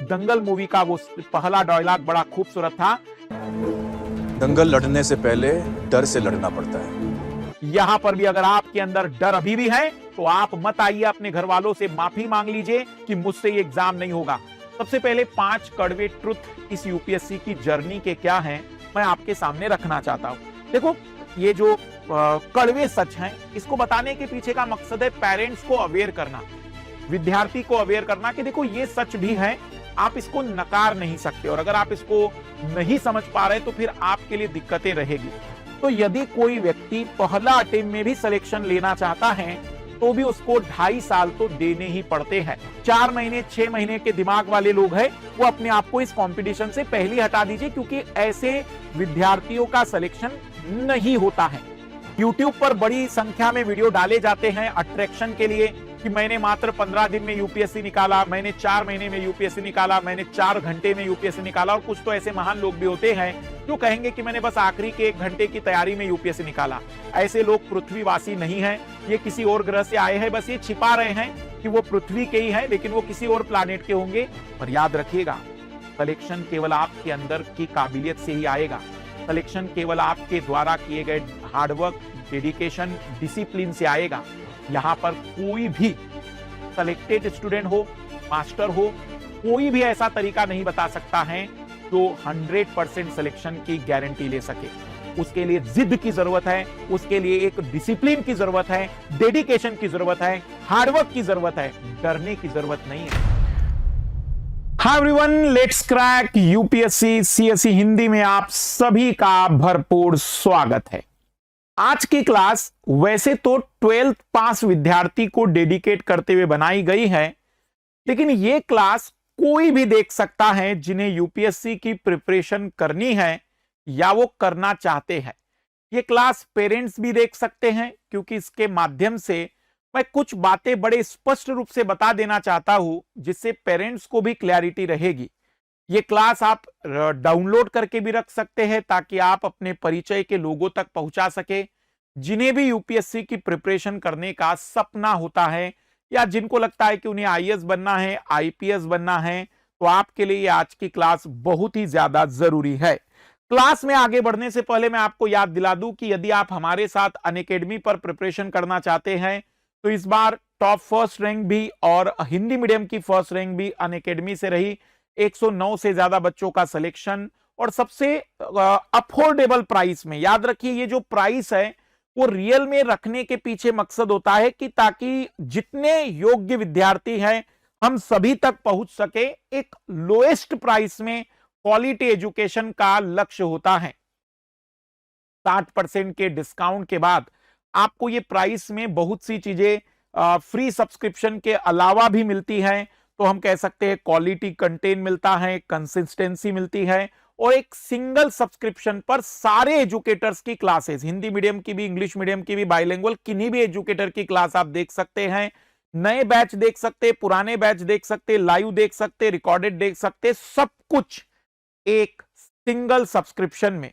दंगल movie का वो पहला डायलॉग बड़ा खूबसूरत था। दंगल लड़ने से पहले डर से लड़ना पड़ता है। यहां पर भी अगर आपके अंदर डर अभी भी है तो आप मत आइए, अपने घर वालों से माफी मांग लीजिए कि मुझसे ये एग्जाम नहीं होगा। सबसे पहले 5 कड़वे ट्रुथ इस यूपीएससी की जर्नी के क्या हैं, मैं आपके सामने रखना चाहता हूं। देखो, ये जो कड़वे सच हैं, इसको बताने के पीछे का मकसद है पेरेंट्स को अवेयर करना, विद्यार्थी को अवेयर करना कि देखो ये सच भी है, आप इसको नकार नहीं सकते, और अगर आप इसको नहीं समझ पा रहे तो फिर आपके लिए दिक्कतें रहेगी। तो यदि कोई व्यक्ति पहला अटेम्प्ट में भी सिलेक्शन लेना चाहता है तो भी उसको 2.5 साल तो देने ही पड़ते हैं। 4 महीने 6 महीने के दिमाग वाले लोग हैं वो अपने आप को इस कंपटीशन से पहले हटा दीजिए, क्योंकि ऐसे विद्यार्थियों का सिलेक्शन नहीं होता है। YouTube पर बड़ी संख्या में वीडियो डाले जाते हैं अट्रैक्शन के लिए कि मैंने मात्र 15 दिन में यूपीएससी निकाला, मैंने 4 महीने में यूपीएससी निकाला, मैंने 4 घंटे में यूपीएससी निकाला। और कुछ तो ऐसे महान लोग भी होते हैं जो कहेंगे कि मैंने बस आखिरी के 1 घंटे की तैयारी में यूपीएससी निकाला। ऐसे लोग पृथ्वीवासी नहीं है, ये किसी और ग्रह से आए हैं, बस ये छिपा रहे हैं कि वो पृथ्वी के ही है, लेकिन वो किसी और प्लानेट के होंगे। पर याद रखिएगा, सिलेक्शन केवल आपके अंदर की काबिलियत से ही आएगा। सिलेक्शन केवल आपके द्वारा किए गए हार्डवर्क, डेडिकेशन, डिसिप्लिन से आएगा। यहां पर कोई भी सेलेक्टेड स्टूडेंट हो, मास्टर हो, कोई भी ऐसा तरीका नहीं बता सकता है जो 100% सिलेक्शन की गारंटी ले सके। उसके लिए जिद की जरूरत है, उसके लिए एक डिसिप्लिन की जरूरत है, डेडिकेशन की जरूरत है, हार्डवर्क की जरूरत है, डरने की जरूरत नहीं है। Hi everyone, let's crack UPSC CSE Hindi में आप सभी का भरपूर स्वागत है। आज की क्लास वैसे तो 12th पास विद्यार्थी को डेडिकेट करते हुए बनाई गई है, लेकिन यह क्लास कोई भी देख सकता है जिन्हें यूपीएससी की प्रिपरेशन करनी है या वो करना चाहते हैं। ये क्लास पेरेंट्स भी देख सकते हैं, क्योंकि इसके माध्यम से मैं कुछ बातें बड़े स्पष्ट रूप से बता देना चाहता हूं जिससे पेरेंट्स को भी क्लैरिटी रहेगी। ये क्लास आप डाउनलोड करके भी रख सकते हैं ताकि आप अपने परिचय के लोगों तक पहुंचा सके, जिन्हें भी यूपीएससी की प्रिपरेशन करने का सपना होता है या जिनको लगता है कि उन्हें आईएएस बनना है, आईपीएस बनना है, तो आपके लिए आज की क्लास बहुत ही ज्यादा जरूरी है। क्लास में आगे बढ़ने से पहले मैं आपको याद दिला दूं कि यदि आप हमारे साथ अनअकैडमी पर प्रिपरेशन करना चाहते हैं तो इस बार टॉप फर्स्ट रैंक भी और हिंदी मीडियम की फर्स्ट रैंक भी अनअकैडमी से रही। 109 से ज्यादा बच्चों का सिलेक्शन और सबसे अफोर्डेबल प्राइस में। याद रखिए, ये जो प्राइस है वो रियल में रखने के पीछे मकसद होता है कि ताकि जितने योग्य विद्यार्थी हैं हम सभी तक पहुंच सके। एक लोएस्ट प्राइस में क्वालिटी एजुकेशन का लक्ष्य होता है। 60% के डिस्काउंट के बाद आपको ये प्राइस में बहुत सी चीजें फ्री सब्सक्रिप्शन के अलावा भी मिलती हैं। तो हम कह सकते हैं क्वालिटी कंटेंट मिलता है, कंसिस्टेंसी मिलती है, और एक सिंगल सब्सक्रिप्शन पर सारे एजुकेटर्स की क्लासेस, हिंदी मीडियम की भी, इंग्लिश मीडियम की भी, बाइलिंगुअल किन्हीं भी एजुकेटर की क्लास आप देख सकते हैं। नए बैच देख सकते, पुराने बैच देख सकते, लाइव देख सकते, रिकॉर्डेड देख सकते, सब कुछ एक सिंगल सब्सक्रिप्शन में।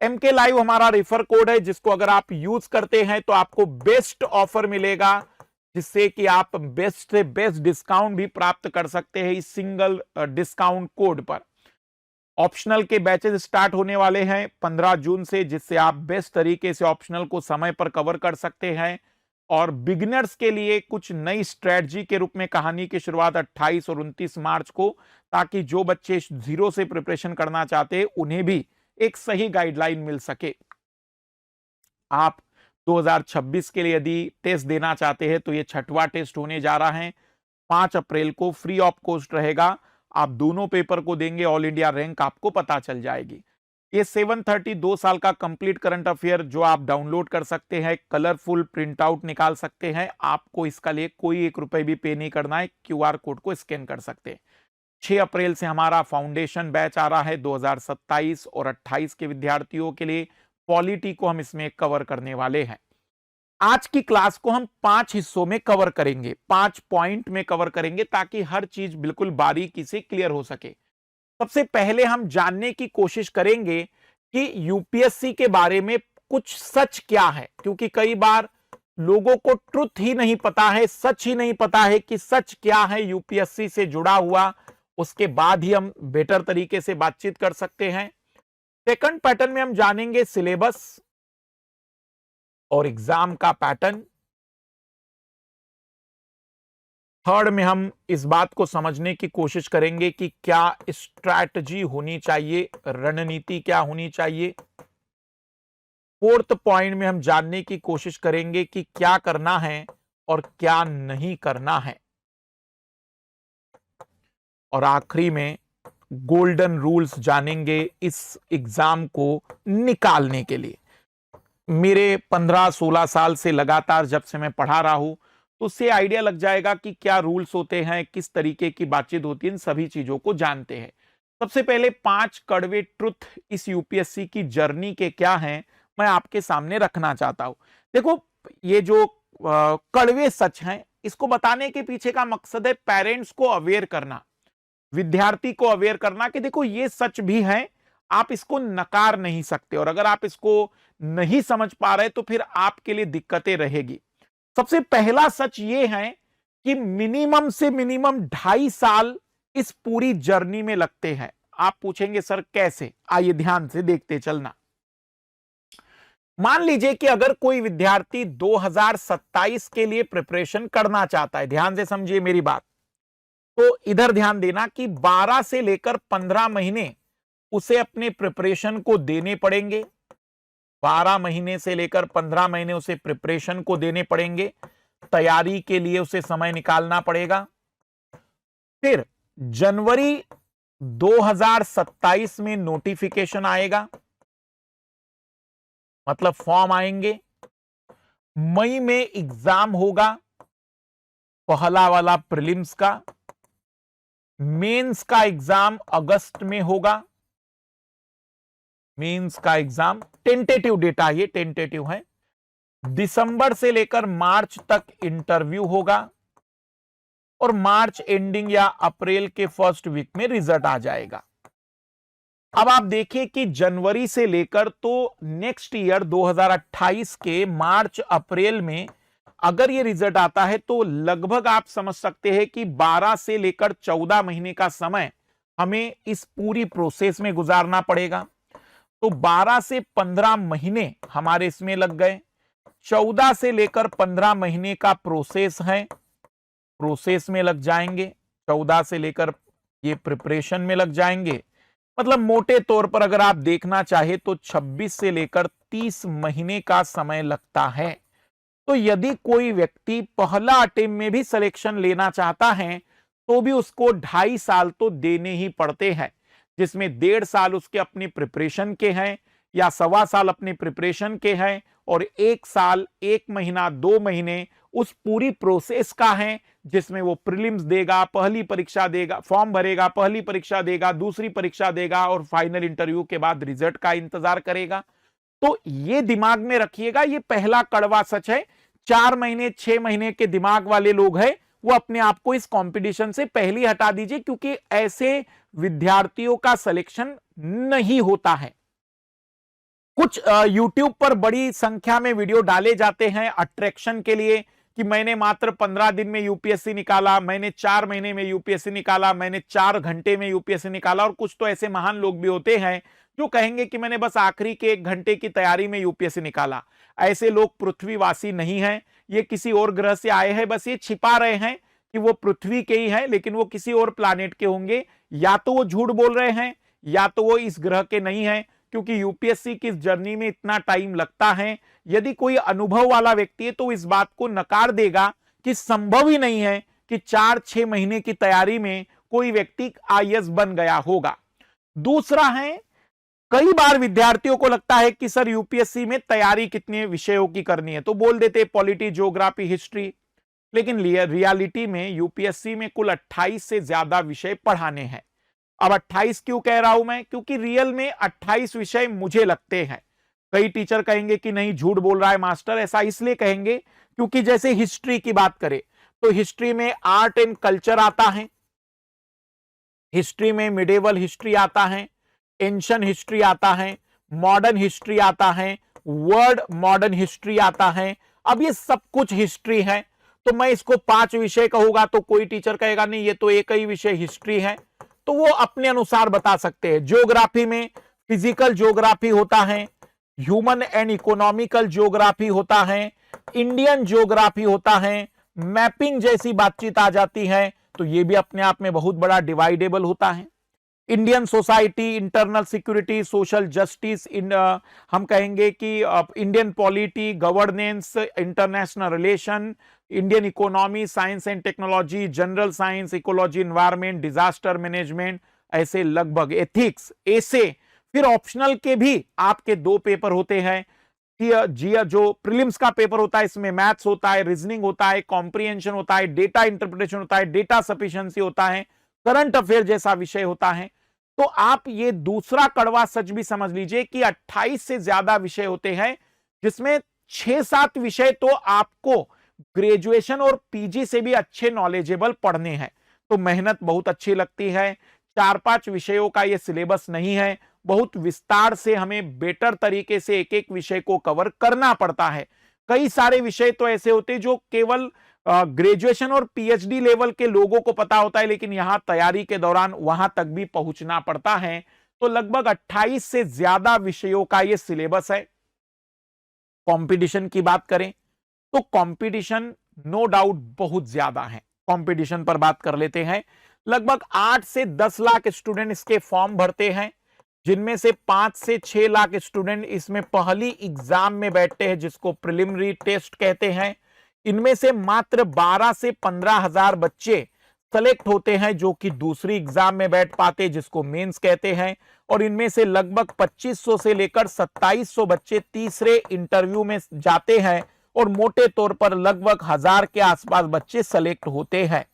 एमके लाइव हमारा रेफर कोड है, जिसको अगर आप यूज करते हैं तो आपको बेस्ट ऑफर मिलेगा, जिससे कि आप बेस्ट से बेस्ट डिस्काउंट भी प्राप्त कर सकते हैं इस सिंगल डिस्काउंट कोड पर। ऑप्शनल के बैचेस स्टार्ट होने वाले हैं 15 जून से, जिससे आप बेस्ट तरीके से ऑप्शनल को समय पर कवर कर सकते हैं। और बिगिनर्स के लिए कुछ नई स्ट्रेटजी के रूप में कहानी की शुरुआत 28 और 29 मार्च को, ताकि जो बच्चे जीरो से प्रिपरेशन करना चाहते हैं उन्हें भी एक सही गाइडलाइन मिल सके। आप 2026 के लिए यदि टेस्ट देना चाहते हैं तो ये 6वां टेस्ट होने जा रहा है। 5 अप्रैल को फ्री ऑफ कॉस्ट रहेगा। आप दोनों पेपर को देंगे, ऑल इंडिया रैंक आपको पता चल जाएगी। ये 730 2 साल का कंप्लीट करंट अफेयर जो आप डाउनलोड कर सकते हैं, कलरफुल प्रिंट आउट निकाल सकते हैं। आपको इसका लिए कोई 1 रुपए भी पे नहीं करना है, क्यूआर कोड को स्कैन कर सकते हैं। 6 अप्रैल से हमारा फाउंडेशन बैच आ रहा है 2027 और 28 के विद्यार्थियों के लिए। पॉलिटी को हम इसमें कवर करने वाले हैं। आज की क्लास को हम 5 हिस्सों में कवर करेंगे, 5 पॉइंट में कवर करेंगे, ताकि हर चीज बिल्कुल बारीकी से क्लियर हो सके। सबसे पहले हम जानने की कोशिश करेंगे कि यूपीएससी के बारे में कुछ सच क्या है, क्योंकि कई बार लोगों को ट्रुथ ही नहीं पता है, सच ही नहीं पता है कि सच क्या है यूपीएससी से जुड़ा हुआ, उसके बाद ही हम बेटर तरीके से बातचीत कर सकते हैं। सेकंड पैटर्न में हम जानेंगे सिलेबस और एग्जाम का पैटर्न। थर्ड में हम इस बात को समझने की कोशिश करेंगे कि क्या स्ट्रैटेजी होनी चाहिए, रणनीति क्या होनी चाहिए। फोर्थ पॉइंट में हम जानने की कोशिश करेंगे कि क्या करना है और क्या नहीं करना है। और आखिरी में गोल्डन रूल्स जानेंगे इस एग्जाम को निकालने के लिए। मेरे 15-16 साल से लगातार जब से मैं पढ़ा रहा हूं तो उससे आइडिया लग जाएगा कि क्या रूल्स होते हैं, किस तरीके की बातचीत होती है, इन सभी चीजों को जानते हैं। सबसे पहले 5 कड़वे ट्रुथ इस यूपीएससी की जर्नी के क्या हैं, मैं आपके सामने रखना चाहता हूं। देखो, ये जो कड़वे सच हैं, इसको बताने के पीछे का मकसद है पेरेंट्स को अवेयर करना, विद्यार्थी को अवेयर करना कि देखो ये सच भी है, आप इसको नकार नहीं सकते, और अगर आप इसको नहीं समझ पा रहे तो फिर आपके लिए दिक्कतें रहेगी। सबसे पहला सच ये है कि मिनिमम से मिनिमम 2.5 साल इस पूरी जर्नी में लगते हैं। आप पूछेंगे सर कैसे? आइए ध्यान से देखते चलना। मान लीजिए कि अगर कोई विद्यार्थी 2027 के लिए प्रिपरेशन करना चाहता है, ध्यान से समझिए मेरी बात, तो इधर ध्यान देना कि 12 से लेकर 15 महीने उसे अपने प्रिपरेशन को देने पड़ेंगे। 12 महीने से लेकर 15 महीने उसे प्रिपरेशन को देने पड़ेंगे, तैयारी के लिए उसे समय निकालना पड़ेगा। फिर जनवरी 2027 में नोटिफिकेशन आएगा, मतलब फॉर्म आएंगे। मई में एग्जाम होगा, पहला वाला प्रीलिम्स का। मेंस का एग्जाम अगस्त में होगा। मेंस का एग्जाम टेंटेटिव डेटा, ये टेंटेटिव है। दिसंबर से लेकर मार्च तक इंटरव्यू होगा और मार्च एंडिंग या अप्रैल के फर्स्ट वीक में रिजल्ट आ जाएगा। अब आप देखिए कि जनवरी से लेकर तो नेक्स्ट ईयर 2028 के मार्च अप्रैल में अगर ये रिजल्ट आता है तो लगभग आप समझ सकते हैं कि 12 से लेकर 14 महीने का समय हमें इस पूरी प्रोसेस में गुजारना पड़ेगा। तो 12 से 15 महीने हमारे इसमें लग गए। 14 से लेकर 15 महीने का प्रोसेस है, प्रोसेस में लग जाएंगे। 14 से लेकर ये प्रिपरेशन में लग जाएंगे। मतलब मोटे तौर पर अगर आप देखना चाहे तो 26 से लेकर 30 महीने का समय लगता है। तो यदि कोई व्यक्ति पहला अटेम्प्ट में भी सिलेक्शन लेना चाहता है तो भी उसको 2.5 साल तो देने ही पड़ते हैं, जिसमें 1.5 साल उसके अपनी प्रिपरेशन के हैं या 1.25 साल अपनी प्रिपरेशन के हैं और 1 साल 1 महीना 2 महीने उस पूरी प्रोसेस का है, जिसमें वो प्रीलिम्स देगा, पहली परीक्षा देगा, फॉर्म भरेगा, पहली परीक्षा देगा, दूसरी परीक्षा देगा और फाइनल इंटरव्यू के बाद रिजल्ट का इंतजार करेगा। तो ये दिमाग में रखिएगा, ये पहला कड़वा सच है। 4 महीने 6 महीने के दिमाग वाले लोग हैं वो अपने आप को इस कंपटीशन से पहले ही हटा दीजिए, क्योंकि ऐसे विद्यार्थियों का सिलेक्शन नहीं होता है। कुछ YouTube पर बड़ी संख्या में वीडियो डाले जाते हैं अट्रैक्शन के लिए कि मैंने मात्र 15 दिन में यूपीएससी निकाला, मैंने 4 महीने में यूपीएससी निकाला, मैंने 4 घंटे में यूपीएससी निकाला। और कुछ तो ऐसे महान लोग भी होते हैं जो कहेंगे कि मैंने बस आखिरी के 1 घंटे की तैयारी में यूपीएससी निकाला। ऐसे लोग पृथ्वीवासी नहीं हैं, ये किसी और ग्रह से आए हैं, बस ये छिपा रहे हैं कि वो पृथ्वी के ही हैं, लेकिन वो किसी और प्लानेट के होंगे। या तो वो झूठ बोल रहे हैं या तो वो इस ग्रह के नहीं हैं, क्योंकि यूपीएससी की जर्नी में इतना टाइम लगता है। यदि कोई अनुभव वाला व्यक्ति है तो इस बात को नकार देगा कि संभव ही नहीं है कि 4-6 महीने की तैयारी में कोई व्यक्ति आईएएस बन गया होगा। दूसरा है, कई बार विद्यार्थियों को लगता है कि सर यूपीएससी में तैयारी कितने विषयों की करनी है, तो बोल देते पॉलिटी, ज्योग्राफी, हिस्ट्री। लेकिन रियलिटी में यूपीएससी में कुल 28 से ज्यादा विषय पढ़ाने हैं। अब 28 क्यों कह रहा हूं मैं? क्योंकि रियल में 28 विषय मुझे लगते हैं। कई टीचर कहेंगे कि नहीं झूठ बोल रहा है मास्टर, ऐसा इसलिए कहेंगे क्योंकि जैसे हिस्ट्री की बात करें तो हिस्ट्री में आर्ट एंड कल्चर आता है, हिस्ट्री में मिडेवल हिस्ट्री आता है, एंशिएंट हिस्ट्री आता है, मॉडर्न हिस्ट्री आता है, वर्ल्ड मॉडर्न हिस्ट्री आता है। अब ये सब कुछ हिस्ट्री है, तो मैं इसको 5 विषय कहूंगा तो कोई टीचर कहेगा नहीं ये तो एक ही विषय हिस्ट्री है। तो वो अपने अनुसार बता सकते हैं। ज्योग्राफी में फिजिकल ज्योग्राफी होता है, ह्यूमन एंड इकोनॉमिकल ज्योग्राफी होता है, इंडियन ज्योग्राफी होता है, मैपिंग जैसी बातचीत आ जाती है, तो ये भी अपने आप में बहुत बड़ा डिवाइडेबल होता है। Indian society, internal security, social justice, हम कहेंगे कि Indian polity, governance, international relation, Indian economy, science and technology, general science, ecology, environment, disaster management, ऐसे लगभग एथिक्स, ऐसे। फिर ऑप्शनल के भी आपके 2 पेपर होते हैं। जो प्रीलिम्स का पेपर होता है, इसमें मैथ्स होता है, रीजनिंग होता है, कॉम्प्रिहेंशन होता है, डेटा इंटरप्रिटेशन होता है, डेटा सफिशिएंसी होता है, करंट अफेयर जैसा विषय होता है। तो आप ये दूसरा कड़वा सच भी समझ लीजिए कि 28 से ज्यादा विषय होते हैं, जिसमें 6-7 विषय तो आपको ग्रेजुएशन और पीजी से भी अच्छे नॉलेजेबल पढ़ने हैं। तो मेहनत बहुत अच्छी लगती है। 4-5 विषयों का ये सिलेबस नहीं है, बहुत विस्तार से हमें बेटर तरीके से एक एक विषय को कवर करना पड़ता है। कई सारे विषय तो ऐसे होते हैं जो केवल ग्रेजुएशन और पीएचडी लेवल के लोगों को पता होता है, लेकिन यहां तैयारी के दौरान वहां तक भी पहुंचना पड़ता है। तो लगभग 28 से ज्यादा विषयों का यह सिलेबस है। कंपटीशन की बात करें तो कंपटीशन नो डाउट बहुत ज्यादा है। कंपटीशन पर बात कर लेते हैं। लगभग 8 से 10 लाख स्टूडेंट इसके फॉर्म भरते हैं, जिनमें से 5 से 6 लाख स्टूडेंट इसमें पहली एग्जाम में बैठते हैं, जिसको प्रिलिमिनरी टेस्ट कहते हैं। इनमें से मात्र 12 से 15 हजार बच्चे सेलेक्ट होते हैं जो कि दूसरी एग्जाम में बैठ पाते, जिसको मेंस कहते हैं। और इनमें से लगभग 2500 से लेकर 2700 बच्चे तीसरे इंटरव्यू में जाते हैं, और मोटे तौर पर लगभग 1000 के आसपास बच्चे सेलेक्ट होते हैं।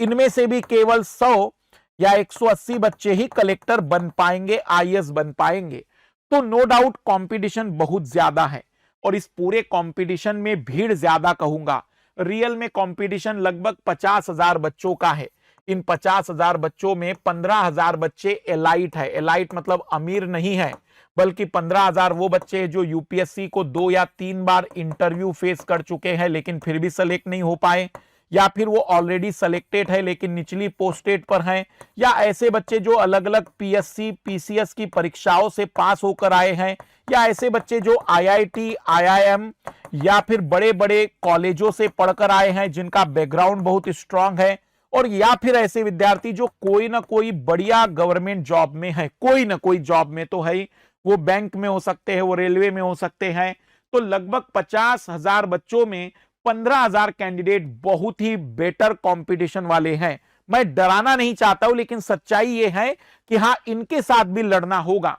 इनमें से भी केवल 100 या 180 बच्चे ही कलेक्टर बन पाएंगे, आईएएस बन पाएंगे। तो नो डाउट कंपटीशन बहुत ज्यादा है, और इस पूरे कंपटीशन में भीड़ ज्यादा कहूंगा। रियल में कंपटीशन लगभग 50,000 बच्चों का है। इन 50,000 बच्चों में 15,000 बच्चे एलाइट है। एलाइट मतलब अमीर नहीं है, बल्कि 15,000 वो बच्चे हैं जो यूपीएससी को 2 या 3 बार इंटरव्यू फेस कर चुके हैं, लेकिन फिर भी सेलेक्ट नहीं हो पाए, या फिर वो ऑलरेडी सेलेक्टेड है लेकिन निचली पोस्टेड पर हैं, या ऐसे बच्चे जो अलग अलग पीएससी, पीसीएस की परीक्षाओं से पास होकर आए हैं, या ऐसे बच्चे जो आईआईटी, आईआईएम या फिर बड़े बड़े कॉलेजों से पढ़कर आए हैं, जिनका बैकग्राउंड बहुत स्ट्रांग है, और या फिर ऐसे विद्यार्थी जो कोई ना कोई बढ़िया गवर्नमेंट जॉब में है, कोई ना कोई जॉब में तो है ही, वो बैंक में हो सकते हैं, वो रेलवे में हो सकते हैं। तो लगभग 50,000 बच्चों में 15,000 कैंडिडेट बहुत ही बेटर कंपटीशन वाले हैं। मैं डराना नहीं चाहता हूं, लेकिन सच्चाई यह है कि हां, इनके साथ भी लड़ना होगा।